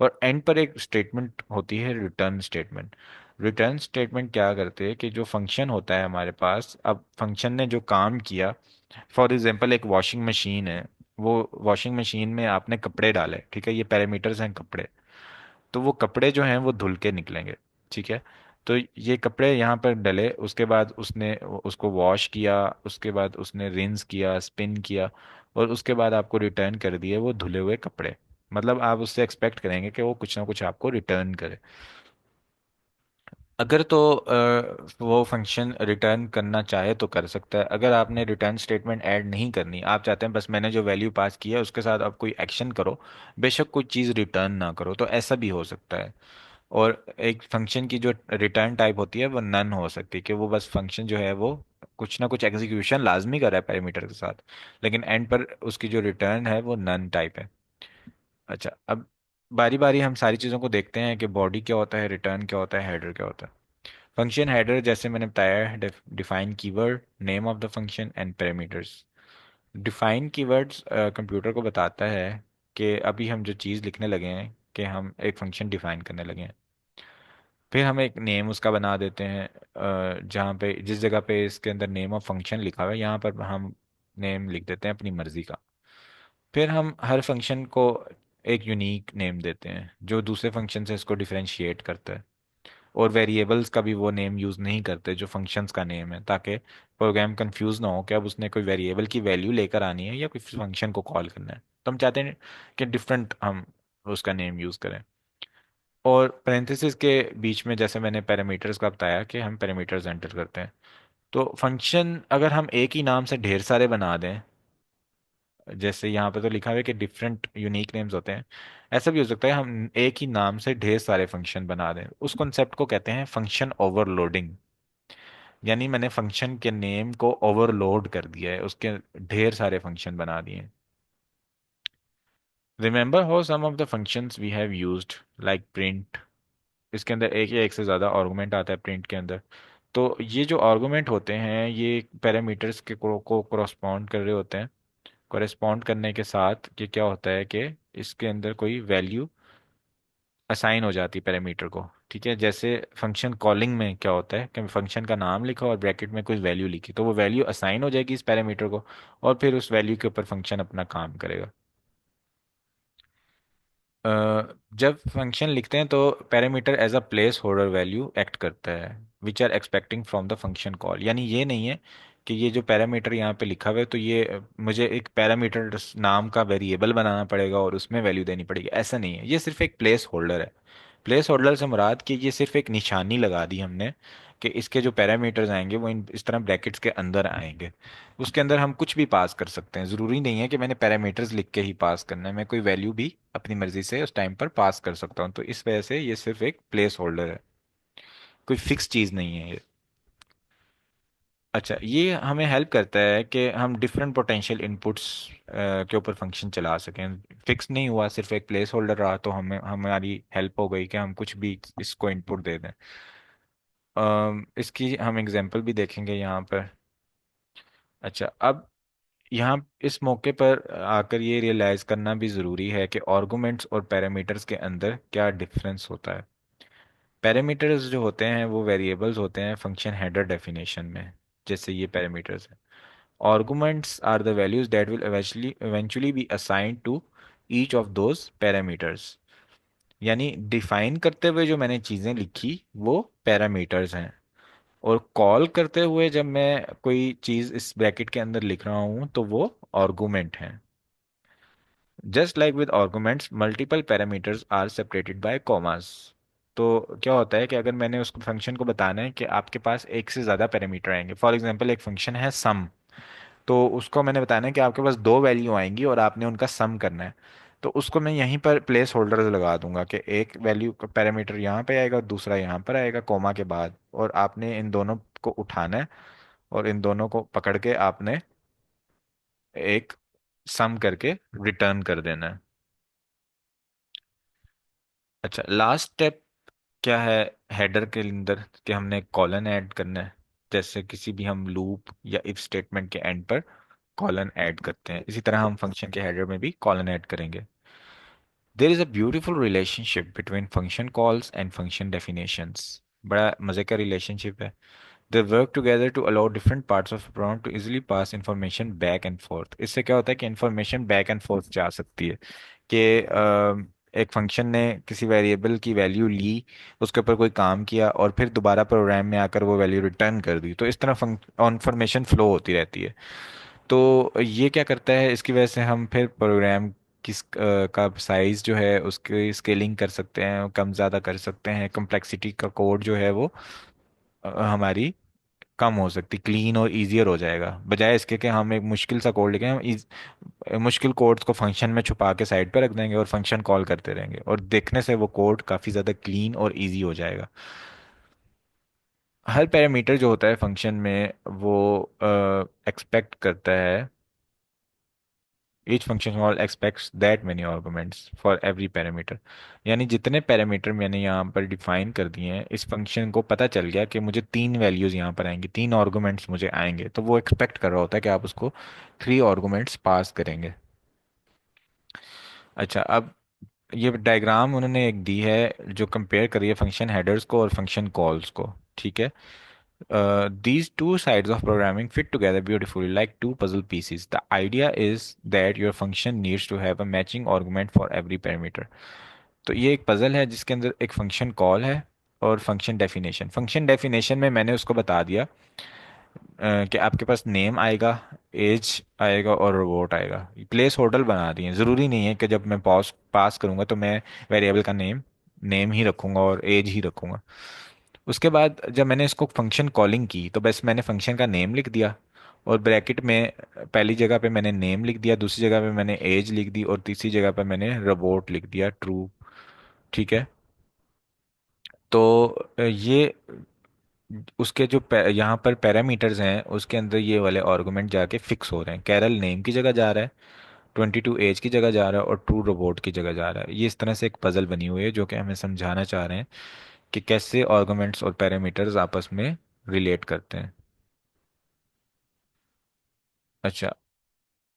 और एंड पर एक स्टेटमेंट होती है रिटर्न स्टेटमेंट। रिटर्न स्टेटमेंट क्या करते हैं कि जो फंक्शन होता है हमारे पास, अब फंक्शन ने जो काम किया, फॉर एग्जांपल एक वॉशिंग मशीन है, वो वॉशिंग मशीन में आपने कपड़े डाले, ठीक है, ये पैरामीटर्स हैं कपड़े। तो वो कपड़े जो हैं वो धुल के निकलेंगे। ठीक है। तो ये कपड़े यहाँ पर डले, उसके बाद उसने उसको वॉश किया, उसके बाद उसने रिंस किया, स्पिन किया, और उसके बाद आपको रिटर्न कर दिए वो धुले हुए कपड़े। मतलब आप उससे एक्सपेक्ट करेंगे कि वो कुछ ना कुछ आपको रिटर्न करे। अगर तो वो फंक्शन रिटर्न करना चाहे तो कर सकता है। अगर आपने रिटर्न स्टेटमेंट ऐड नहीं करनी, आप चाहते हैं बस मैंने जो वैल्यू पास की है उसके साथ अब कोई एक्शन करो, बेशक कोई चीज़ रिटर्न ना करो, तो ऐसा भी हो सकता है। और एक फंक्शन की जो रिटर्न टाइप होती है वो नन हो सकती है कि वो बस फंक्शन जो है वो कुछ ना कुछ एग्जीक्यूशन लाजमी कर रहा है पैरामीटर के साथ, लेकिन एंड पर उसकी जो रिटर्न है वो नन टाइप है। अच्छा, अब बारी बारी हम सारी चीज़ों को देखते हैं कि बॉडी क्या होता है, रिटर्न क्या होता है, हेडर क्या होता है। फंक्शन हेडर जैसे मैंने बताया, define keyword, name of the function and parameters. Define keywords computer को बताता है कि अभी हम जो चीज़ लिखने लगे हैं, कि हम एक फंक्शन डिफाइन करने लगे हैं। फिर हम एक नेम उसका बना देते हैं, जहाँ पे जिस जगह पे इसके अंदर नेम ऑफ फंक्शन लिखा हुआ है यहाँ पर हम नेम लिख देते हैं अपनी मर्जी का। फिर हम हर फंक्शन को एक यूनिक नेम देते हैं जो दूसरे फंक्शन से इसको डिफरेंशिएट करता है। और वेरिएबल्स का भी वो नेम यूज़ नहीं करते जो फंक्शंस का नेम है, ताकि प्रोग्राम कंफ्यूज ना हो कि अब उसने कोई वेरिएबल की वैल्यू लेकर आनी है या कोई फंक्शन को कॉल करना है। तो हम चाहते हैं कि डिफरेंट हम उसका नेम यूज़ करें। और पैरेंथेसिस के बीच में जैसे मैंने पैरामीटर्स का बताया कि हम पैरामीटर्स एंटर करते हैं। तो फंक्शन अगर हम एक ही नाम से ढेर सारे बना दें, जैसे यहाँ पे तो लिखा हुआ है कि डिफरेंट यूनिक नेम्स होते हैं, ऐसा भी हो सकता है हम एक ही नाम से ढेर सारे फंक्शन बना दें। उस कॉन्सेप्ट को कहते हैं फंक्शन ओवरलोडिंग। यानी मैंने फंक्शन के नेम को ओवरलोड कर दिया है, उसके ढेर सारे फंक्शन बना दिए हैं। Remember how some of the functions we have used, like print. इसके अंदर एक या एक से ज़्यादा आर्गुमेंट आता है प्रिंट के अंदर। तो ये जो आर्गुमेंट होते हैं ये पैरामीटर्स के को कोरस्पॉन्ड कर रहे होते हैं। कोरस्पॉन्ड करने के साथ ये क्या होता है कि इसके अंदर कोई वैल्यू असाइन हो जाती है पैरामीटर को। ठीक है, जैसे फंक्शन कॉलिंग में क्या होता है कि फंक्शन का नाम लिखा और ब्रैकेट में कुछ वैल्यू लिखी, तो वो वैल्यू असाइन हो जाएगी इस पैरामीटर को, और फिर उस वैल्यू के ऊपर फंक्शन अपना काम करेगा। अ, जब फंक्शन लिखते हैं तो parameter as a placeholder value act करता है, which are expecting from the function call. यानी ये नहीं है कि ये जो पैरामीटर यहाँ पे लिखा हुआ है तो ये मुझे एक पैरामीटर नाम का वेरिएबल बनाना पड़ेगा और उसमें वैल्यू देनी पड़ेगी, ऐसा नहीं है। ये सिर्फ एक प्लेस होल्डर है। प्लेस होल्डर से मुराद कि ये सिर्फ एक निशानी लगा दी हमने कि इसके जो पैरामीटर्स आएंगे वो इस तरह ब्रैकेट्स के अंदर आएंगे। उसके अंदर हम कुछ भी पास कर सकते हैं, ज़रूरी नहीं है कि मैंने पैरामीटर्स लिख के ही पास करना है, मैं कोई वैल्यू भी अपनी मर्जी से उस टाइम पर पास कर सकता हूँ। तो इस वजह से ये सिर्फ एक प्लेस होल्डर है, कोई फिक्स चीज़ नहीं है ये। अच्छा, ये हमें हेल्प करता है कि हम डिफरेंट पोटेंशियल इनपुट्स के ऊपर फंक्शन चला सकें। फिक्स नहीं हुआ, सिर्फ एक प्लेस होल्डर रहा, तो हमें हमारी हेल्प हो गई कि हम कुछ भी इसको इनपुट दे दें। इसकी हम एग्जांपल भी देखेंगे यहाँ पर। अच्छा, अब यहाँ इस मौके पर आकर ये रियलाइज करना भी ज़रूरी है कि आर्गुमेंट्स और पैरामीटर्स के अंदर क्या डिफरेंस होता है। पैरामीटर्स जो होते हैं वो वेरिएबल्स होते हैं फंक्शन हेडर डेफिनेशन में, जैसे ये पैरामीटर्स हैं। Arguments are the values that will eventually be assigned to each of those parameters. यानी डिफाइन करते हुए जो मैंने चीज़ें लिखी वो पैरामीटर्स हैं, और कॉल करते हुए जब मैं कोई चीज़ इस ब्रैकेट के अंदर लिख रहा हूँ तो वो आर्गुमेंट हैं। Just like with arguments multiple parameters are separated by commas. तो क्या होता है कि अगर मैंने उस फंक्शन को बताना है कि आपके पास एक से ज़्यादा पैरामीटर आएंगे, फॉर एग्जांपल एक फंक्शन है सम, तो उसको मैंने बताना है कि आपके पास दो वैल्यू आएंगी और आपने उनका सम करना है। तो उसको मैं यहीं पर प्लेस होल्डर लगा दूंगा कि एक वैल्यू का पैरामीटर यहाँ पे आएगा और दूसरा यहाँ पर आएगा कोमा के बाद, और आपने इन दोनों को उठाना है और इन दोनों को पकड़ के आपने एक सम करके रिटर्न कर देना है। अच्छा, लास्ट स्टेप क्या है हेडर के अंदर, कि हमने कॉलन ऐड करना है। जैसे किसी भी हम लूप या इफ स्टेटमेंट के एंड पर कॉलन ऐड करते हैं, इसी तरह हम फंक्शन के हेडर में भी कॉलन ऐड करेंगे। There is a beautiful relationship between function calls and function definitions. बड़ा मजे का रिलेशनशिप है। They work together to allow different parts of a program to easily pass information back and forth। इससे क्या होता है कि information back and forth जा सकती है, कि एक फंक्शन ने किसी वेरिएबल की वैल्यू ली, उसके ऊपर कोई काम किया और फिर दोबारा प्रोग्राम में आकर वो वैल्यू रिटर्न कर दी, तो इस तरह इंफॉर्मेशन फ्लो होती रहती है। तो ये क्या करता है, इसकी वजह से हम फिर प्रोग्राम का साइज जो है उसकी स्केलिंग कर सकते हैं, कम ज़्यादा कर सकते हैं, कम्प्लेक्सिटी का कोड जो है वो हमारी कम हो सकती, क्लीन और इजियर हो जाएगा, बजाय इसके कि हम एक मुश्किल सा कोड लिखें। हम मुश्किल कोड्स को फंक्शन में छुपा के साइड पे रख देंगे और फंक्शन कॉल करते रहेंगे, और देखने से वो कोड काफ़ी ज़्यादा क्लीन और इजी हो जाएगा। हर पैरामीटर जो होता है फंक्शन में वो एक्सपेक्ट करता है each function call aspects that many arguments for every parameter. यानी जितने पैरामीटर मैंने यहाँ पर डिफाइन कर दिए हैं, इस फंक्शन को पता चल गया कि मुझे तीन वैल्यूज यहाँ पर आएंगी, तीन आर्गुमेंट्स मुझे आएंगे, तो वो एक्सपेक्ट कर रहा होता है कि आप उसको थ्री आर्गुमेंट्स पास करेंगे। अच्छा, अब ये डायग्राम उन्होंने एक दी है जो कंपेयर करी है फंक्शन हेडर्स को और फंक्शन कॉल्स को। ठीक है। These two sides of programming fit together beautifully like two puzzle pieces. The idea is that your function needs to have a matching argument for every parameter. तो ये एक puzzle है जिसके अंदर एक फंक्शन कॉल है और फंक्शन डेफिनेशन में मैंने उसको बता दिया कि आपके पास नेम आएगा, एज आएगा और रोबोट आएगा। प्लेस होल्डर बना दिए, ज़रूरी नहीं है कि जब मैं पास पास करूंगा तो मैं वेरिएबल का नेम नेम ही रखूंगा और एज ही रखूंगा। उसके बाद जब मैंने इसको फंक्शन कॉलिंग की तो बस मैंने फंक्शन का नेम लिख दिया, और ब्रैकेट में पहली जगह पे मैंने नेम लिख दिया, दूसरी जगह पे मैंने एज लिख दी और तीसरी जगह पे मैंने रोबोट लिख दिया, ट्रू। ठीक है। तो ये उसके जो यहाँ पर पैरामीटर्स हैं उसके अंदर ये वाले आर्गुमेंट जाके फिक्स हो रहे हैं। कैरल नेम की जगह जा रहा है, 22 एज की जगह जा रहा है और ट्रू रोबोट की जगह जा रहा है। ये इस तरह से एक पजल बनी हुई है जो कि हमें समझाना चाह रहे हैं कि कैसे आर्गुमेंट्स और पैरामीटर्स आपस में रिलेट करते हैं। अच्छा,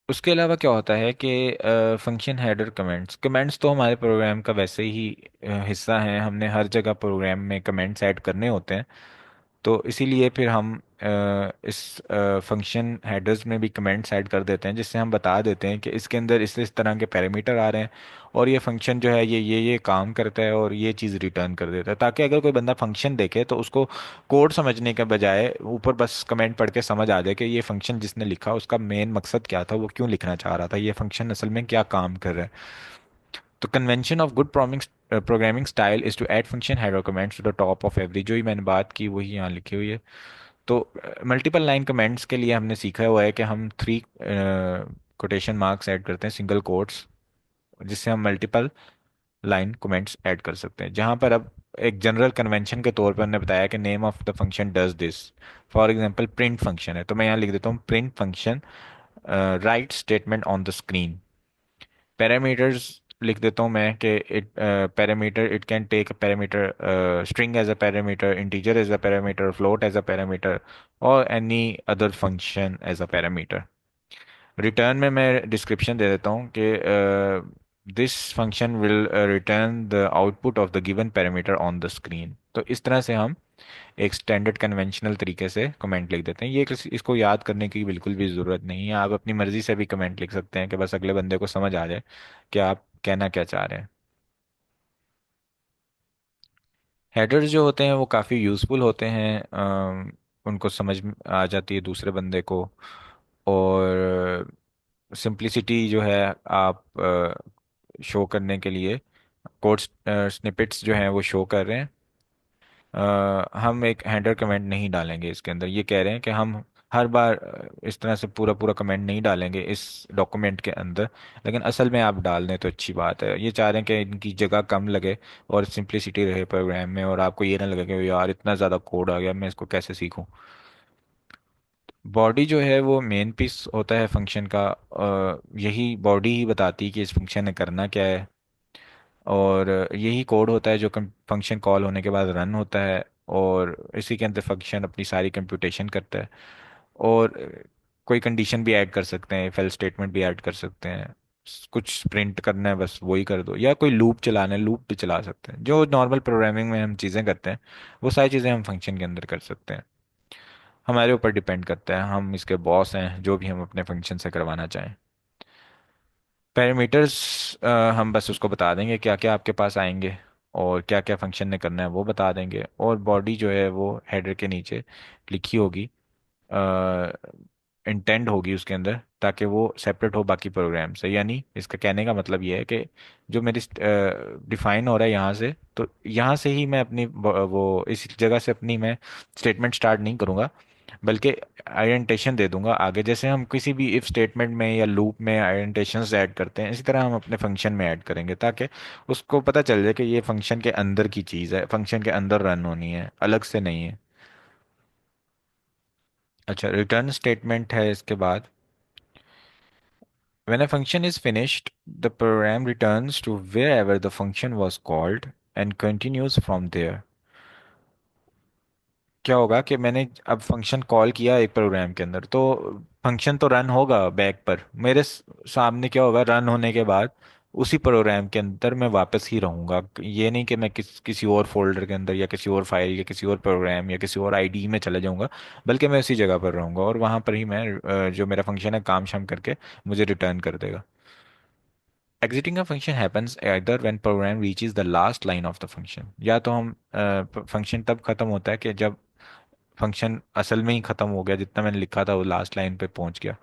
उसके अलावा क्या होता है कि फंक्शन हेडर कमेंट्स कमेंट्स तो हमारे प्रोग्राम का वैसे ही हिस्सा हैं, हमने हर जगह प्रोग्राम में कमेंट्स ऐड करने होते हैं। तो इसीलिए फिर हम इस फंक्शन हेडर्स में भी कमेंट्स ऐड कर देते हैं, जिससे हम बता देते हैं कि इसके अंदर इस तरह के पैरामीटर आ रहे हैं और ये फंक्शन जो है ये काम करता है और ये चीज़ रिटर्न कर देता है, ताकि अगर कोई बंदा फंक्शन देखे तो उसको कोड समझने के बजाय ऊपर बस कमेंट पढ़ के समझ आ जाए कि ये फंक्शन जिसने लिखा उसका मेन मकसद क्या था, वो क्यों लिखना चाह रहा था, ये फंक्शन असल में क्या काम कर रहा है। तो convention of good programming style is to add function header comments to the top of every, जो ही मैंने बात की वही यहाँ लिखी हुई है। तो मल्टीपल लाइन कमेंट्स के लिए हमने सीखा हुआ है कि हम थ्री कोटेशन मार्क्स ऐड करते हैं, सिंगल कोट्स, जिससे हम मल्टीपल लाइन कमेंट्स ऐड कर सकते हैं। जहां पर अब एक जनरल कन्वेंशन के तौर पर हमने बताया कि name of the function does this. For example print function है तो मैं यहाँ लिख देता हूँ print function write statement on the screen. Parameters लिख देता हूँ मैं कि it parameter it can take a parameter string as a parameter, integer as a parameter, float as a parameter और any other function as a parameter. Return में मैं description दे देता हूँ कि this function will return the output of the given parameter on the screen. तो इस तरह से हम एक स्टैंडर्ड कन्वेंशनल तरीके से कमेंट लिख देते हैं। ये इसको याद करने की बिल्कुल भी ज़रूरत नहीं है, आप अपनी मर्जी से भी कमेंट लिख सकते हैं कि बस अगले बंदे को समझ आ जाए कि आप कहना क्या चाह रहे हैं। हेडर्स जो होते हैं वो काफ़ी यूज़फुल होते हैं, उनको समझ में आ जाती है दूसरे बंदे को, और सिंप्लिसिटी जो है आप शो करने के लिए कोड स्निपेट्स जो हैं वो शो कर रहे हैं। हम एक हेडर कमेंट नहीं डालेंगे इसके अंदर, ये कह रहे हैं कि हम हर बार इस तरह से पूरा पूरा कमेंट नहीं डालेंगे इस डॉक्यूमेंट के अंदर, लेकिन असल में आप डाल दें तो अच्छी बात है। ये चाह रहे हैं कि इनकी जगह कम लगे और सिंप्लिसिटी रहे प्रोग्राम में, और आपको ये ना लगे कि यार इतना ज़्यादा कोड आ गया मैं इसको कैसे सीखूं। बॉडी जो है वो मेन पीस होता है फंक्शन का, यही बॉडी ही बताती है कि इस फंक्शन ने करना क्या है, और यही कोड होता है जो फंक्शन कॉल होने के बाद रन होता है, और इसी के अंदर फंक्शन अपनी सारी कंप्यूटेशन करता है। और कोई कंडीशन भी ऐड कर सकते हैं, फेल स्टेटमेंट भी ऐड कर सकते हैं, कुछ प्रिंट करना है बस वही कर दो, या कोई लूप चलाना है लूप भी चला सकते हैं। जो नॉर्मल प्रोग्रामिंग में हम चीज़ें करते हैं वो सारी चीज़ें हम फंक्शन के अंदर कर सकते हैं। हमारे ऊपर डिपेंड करता है, हम इसके बॉस हैं जो भी हम अपने फंक्शन से करवाना चाहें। पैरामीटर्स हम बस उसको बता देंगे क्या क्या आपके पास आएंगे और क्या क्या फंक्शन ने करना है वो बता देंगे, और बॉडी जो है वो हेडर के नीचे लिखी होगी, इंटेंड होगी उसके अंदर, ताकि वो सेपरेट हो बाकी प्रोग्राम से। यानी इसका कहने का मतलब ये है कि जो मेरी डिफाइन हो रहा है यहाँ से, तो यहाँ से ही मैं अपनी वो इस जगह से अपनी मैं स्टेटमेंट स्टार्ट नहीं करूँगा, बल्कि आइडेंटिशन दे दूंगा आगे। जैसे हम किसी भी इफ स्टेटमेंट में या लूप में आइडेंटिशंस ऐड करते हैं, इसी तरह हम अपने फंक्शन में ऐड करेंगे, ताकि उसको पता चल जाए कि ये फंक्शन के अंदर की चीज़ है, फंक्शन के अंदर रन होनी है, अलग से नहीं है। अच्छा, रिटर्न स्टेटमेंट है इसके बाद। When a function is finished, the program returns to wherever the function was called and continues from there. क्या होगा कि मैंने अब फंक्शन कॉल किया एक प्रोग्राम के अंदर, तो फंक्शन तो रन होगा बैक पर मेरे सामने। क्या होगा, रन होने के बाद उसी प्रोग्राम के अंदर मैं वापस ही रहूंगा। ये नहीं कि मैं किसी और फोल्डर के अंदर या किसी और फाइल या किसी और प्रोग्राम या किसी और आईडी में चले जाऊंगा, बल्कि मैं उसी जगह पर रहूंगा और वहां पर ही मैं जो मेरा फंक्शन है काम शाम करके मुझे रिटर्न कर देगा। Exiting a function happens either when program reaches the last line of the function। या तो हम फंक्शन तब खत्म होता है कि जब फंक्शन असल में ही खत्म हो गया, जितना मैंने लिखा था वो लास्ट लाइन पे पहुंच गया।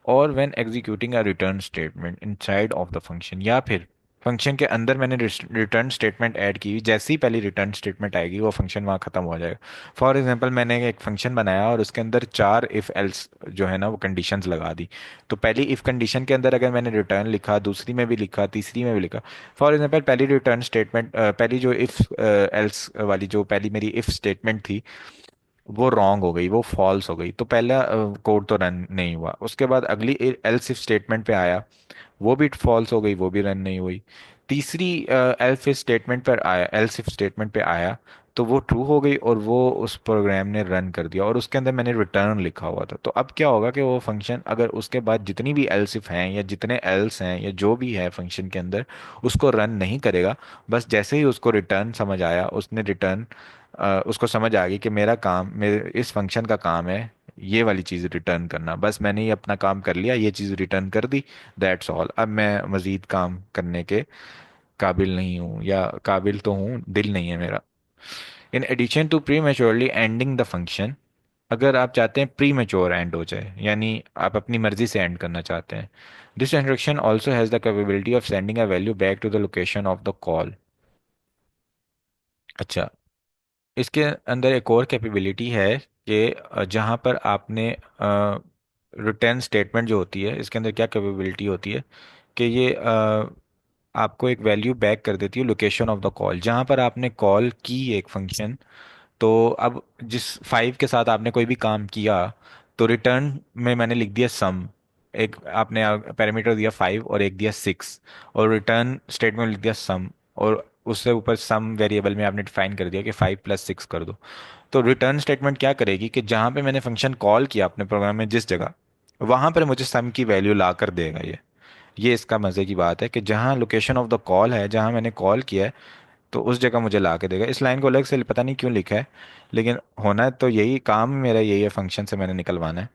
और when executing a return statement inside of the function, या फिर फंक्शन के अंदर मैंने रिटर्न स्टेटमेंट ऐड की हुई, जैसे ही पहली रिटर्न स्टेटमेंट आएगी वो फंक्शन वहाँ खत्म हो जाएगा। फॉर एग्जांपल मैंने एक फंक्शन बनाया और उसके अंदर चार इफ एल्स जो है ना वो कंडीशंस लगा दी। तो पहली इफ कंडीशन के अंदर अगर मैंने रिटर्न लिखा, दूसरी में भी लिखा, तीसरी में भी लिखा। फॉर एग्जांपल पहली रिटर्न स्टेटमेंट, पहली जो इफ एल्स वाली जो पहली मेरी इफ स्टेटमेंट थी वो रॉन्ग हो गई, वो फॉल्स हो गई, तो पहला कोड तो रन नहीं हुआ। उसके बाद अगली एल्स इफ स्टेटमेंट पे आया, वो भी फॉल्स हो गई, वो भी रन नहीं हुई। तीसरी एल्स इफ स्टेटमेंट पे आया तो वो ट्रू हो गई और वो उस प्रोग्राम ने रन कर दिया और उसके अंदर मैंने रिटर्न लिखा हुआ था। तो अब क्या होगा कि वो फंक्शन अगर उसके बाद जितनी भी एल्स इफ हैं या जितने एल्स हैं या जो भी है फंक्शन के अंदर, उसको रन नहीं करेगा। बस जैसे ही उसको रिटर्न समझ आया, उसने रिटर्न उसको समझ आ गई कि मेरा काम, मेरे इस फंक्शन का काम है ये वाली चीज़ रिटर्न करना, बस मैंने ये अपना काम कर लिया, ये चीज़ रिटर्न कर दी, दैट्स ऑल। अब मैं मज़ीद काम करने के काबिल नहीं हूँ, या काबिल तो हूँ, दिल नहीं है मेरा। In addition to prematurely ending the function, अगर आप चाहते हैं प्री मेच्योर एंड हो जाए, यानी आप अपनी मर्जी से एंड करना चाहते हैं, this instruction also has the capability of sending a value back to the location of the call. अच्छा, इसके अंदर एक और कैपेबिलिटी है कि जहाँ पर आपने रिटर्न स्टेटमेंट जो होती है, इसके अंदर क्या कैपेबिलिटी होती है कि ये आपको एक वैल्यू बैक कर देती है लोकेशन ऑफ द कॉल, जहाँ पर आपने कॉल की एक फंक्शन। तो अब जिस 5 के साथ आपने कोई भी काम किया, तो रिटर्न में मैंने लिख दिया सम। एक आपने पैरामीटर दिया 5 और एक दिया 6, और रिटर्न स्टेटमेंट लिख दिया सम, और उससे ऊपर सम वेरिएबल में आपने डिफाइन कर दिया कि 5 + 6 कर दो। तो रिटर्न स्टेटमेंट क्या करेगी कि जहाँ पे मैंने फंक्शन कॉल किया अपने प्रोग्राम में जिस जगह, वहां पर मुझे सम की वैल्यू ला कर देगा ये इसका मजे की बात है कि जहाँ लोकेशन ऑफ द कॉल है, जहाँ मैंने कॉल किया है, तो उस जगह मुझे ला के देगा। इस लाइन को अलग से पता नहीं क्यों लिखा है, लेकिन होना तो यही काम मेरा यही है, फंक्शन से मैंने निकलवाना है।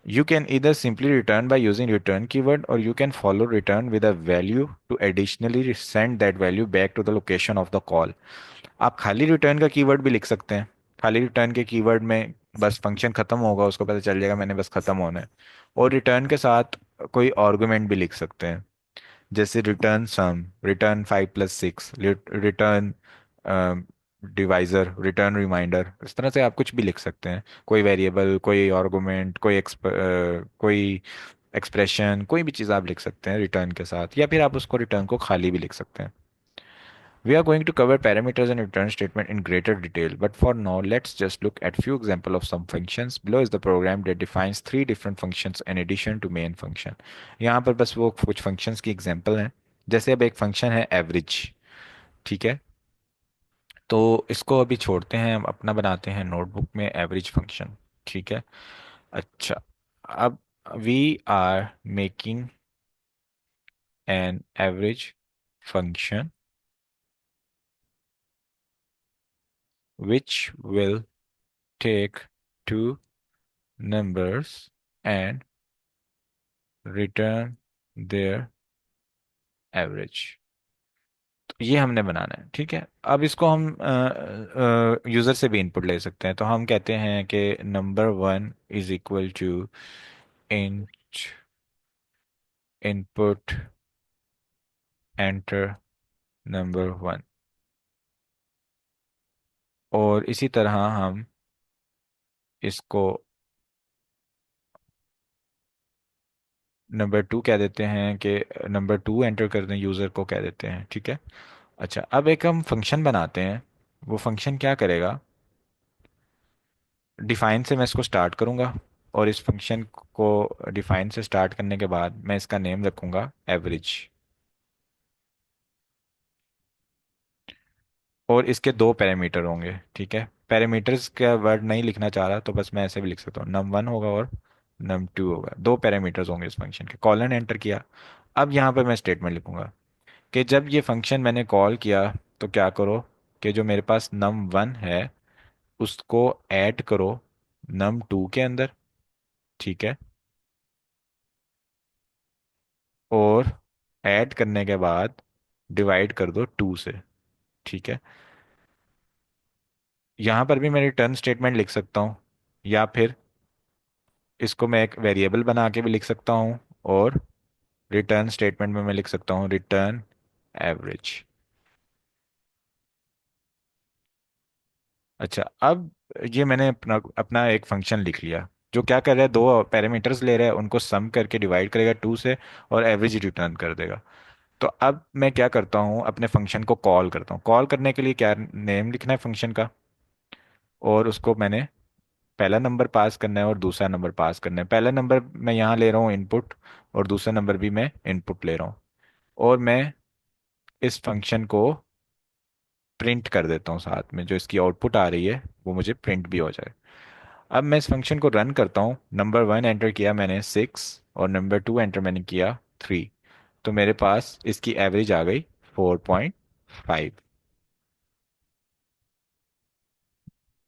यू कैन इधर simply return by using return keyword, और you can follow return with a value to additionally send that value back to the location of the call. आप खाली रिटर्न का कीवर्ड भी लिख सकते हैं। खाली रिटर्न के कीवर्ड में बस फंक्शन खत्म होगा, उसको पता चल जाएगा मैंने बस खत्म होना है। और रिटर्न के साथ कोई आर्गुमेंट भी लिख सकते हैं, जैसे return sum, return 5 + 6, return divisor, return remainder, इस तरह से आप कुछ भी लिख सकते हैं। कोई वेरिएबल, कोई आर्गुमेंट, कोई एक्सप्रेशन, कोई भी चीज़ आप लिख सकते हैं रिटर्न के साथ, या फिर आप उसको रिटर्न को खाली भी लिख सकते हैं। We are going to cover parameters and return statement in greater detail, but for now, let's just look at few example of some functions. Below is the program that defines three different functions in addition to main function. यहाँ पर बस वो कुछ functions की example हैं। जैसे अब एक function है average, ठीक है, तो इसको अभी छोड़ते हैं, हम अपना बनाते हैं नोटबुक में average function, ठीक है। अच्छा, अब we are making an average function which will take two numbers and return their average। तो ये हमने बनाना है, ठीक है। अब इसको हम यूज़र से भी इनपुट ले सकते हैं, तो हम कहते हैं कि number 1 is equal to int input enter number 1। और इसी तरह हम इसको नंबर 2 कह देते हैं कि नंबर 2 एंटर कर दें, यूज़र को कह देते हैं, ठीक है। अच्छा, अब एक हम फंक्शन बनाते हैं। वो फंक्शन क्या करेगा, डिफाइन से मैं इसको स्टार्ट करूंगा। और इस फंक्शन को डिफाइन से स्टार्ट करने के बाद मैं इसका नेम रखूंगा एवरेज। और इसके दो पैरामीटर होंगे, ठीक है। पैरामीटर्स का वर्ड नहीं लिखना चाह रहा तो बस मैं ऐसे भी लिख सकता हूँ, num1 होगा और num2 होगा। दो पैरामीटर्स होंगे इस फंक्शन के। कॉलन एंटर किया। अब यहाँ पर मैं स्टेटमेंट लिखूंगा कि जब ये फंक्शन मैंने कॉल किया तो क्या करो, कि जो मेरे पास num1 है उसको ऐड करो num2 के अंदर, ठीक है। और ऐड करने के बाद डिवाइड कर दो 2 से, ठीक है। यहाँ पर भी मैं रिटर्न स्टेटमेंट लिख सकता हूँ, या फिर इसको मैं एक वेरिएबल बना के भी लिख सकता हूँ, और रिटर्न स्टेटमेंट में मैं लिख सकता हूँ रिटर्न एवरेज। अच्छा, अब ये मैंने अपना अपना एक फंक्शन लिख लिया जो क्या कर रहा है, दो पैरामीटर्स ले रहा है, उनको सम करके डिवाइड करेगा 2 से और एवरेज रिटर्न कर देगा। तो अब मैं क्या करता हूँ, अपने फंक्शन को कॉल करता हूँ। कॉल करने के लिए क्या नेम लिखना है फंक्शन का, और उसको मैंने पहला नंबर पास करना है और दूसरा नंबर पास करना है। पहला नंबर मैं यहाँ ले रहा हूँ इनपुट, और दूसरा नंबर भी मैं इनपुट ले रहा हूँ। और मैं इस फंक्शन को प्रिंट कर देता हूँ साथ में, जो इसकी आउटपुट आ रही है वो मुझे प्रिंट भी हो जाए। अब मैं इस फंक्शन को रन करता हूँ। नंबर 1 एंटर किया मैंने 6, और नंबर 2 एंटर मैंने किया 3। तो मेरे पास इसकी एवरेज आ गई 4.5।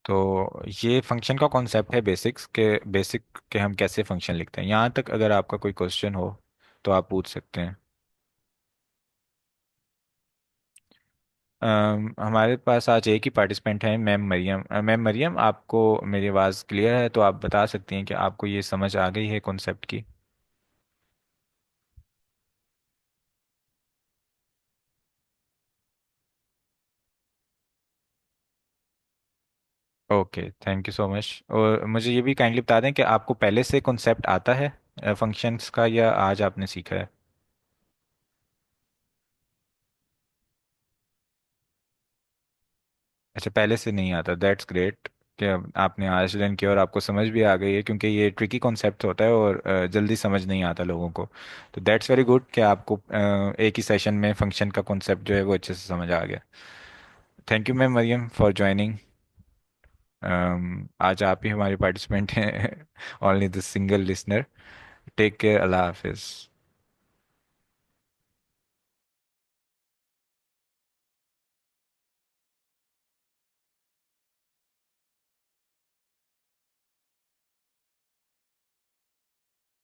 तो ये फंक्शन का कॉन्सेप्ट है, बेसिक के हम कैसे फंक्शन लिखते हैं। यहाँ तक अगर आपका कोई क्वेश्चन हो तो आप पूछ सकते हैं। हमारे पास आज एक ही पार्टिसिपेंट है, मैम मरियम। मैम मरियम, आपको मेरी आवाज़ क्लियर है तो आप बता सकती हैं कि आपको ये समझ आ गई है कॉन्सेप्ट की। Okay, thank you so much. और मुझे ये भी काइंडली बता दें कि आपको पहले से कॉन्सेप्ट आता है फंक्शंस का, या आज आपने सीखा है? अच्छा, पहले से नहीं आता, दैट्स ग्रेट कि आपने आज लर्न किया और आपको समझ भी आ गई है, क्योंकि ये ट्रिकी कॉन्सेप्ट होता है और जल्दी समझ नहीं आता लोगों को। तो दैट्स वेरी गुड कि आपको एक ही सेशन में फंक्शन का कॉन्सेप्ट जो है वो अच्छे से समझ आ गया। Thank you ma'am Mariam for joining. आज आप ही हमारे पार्टिसिपेंट हैं, only the single listener. Take care, अल्लाह हाफिज़।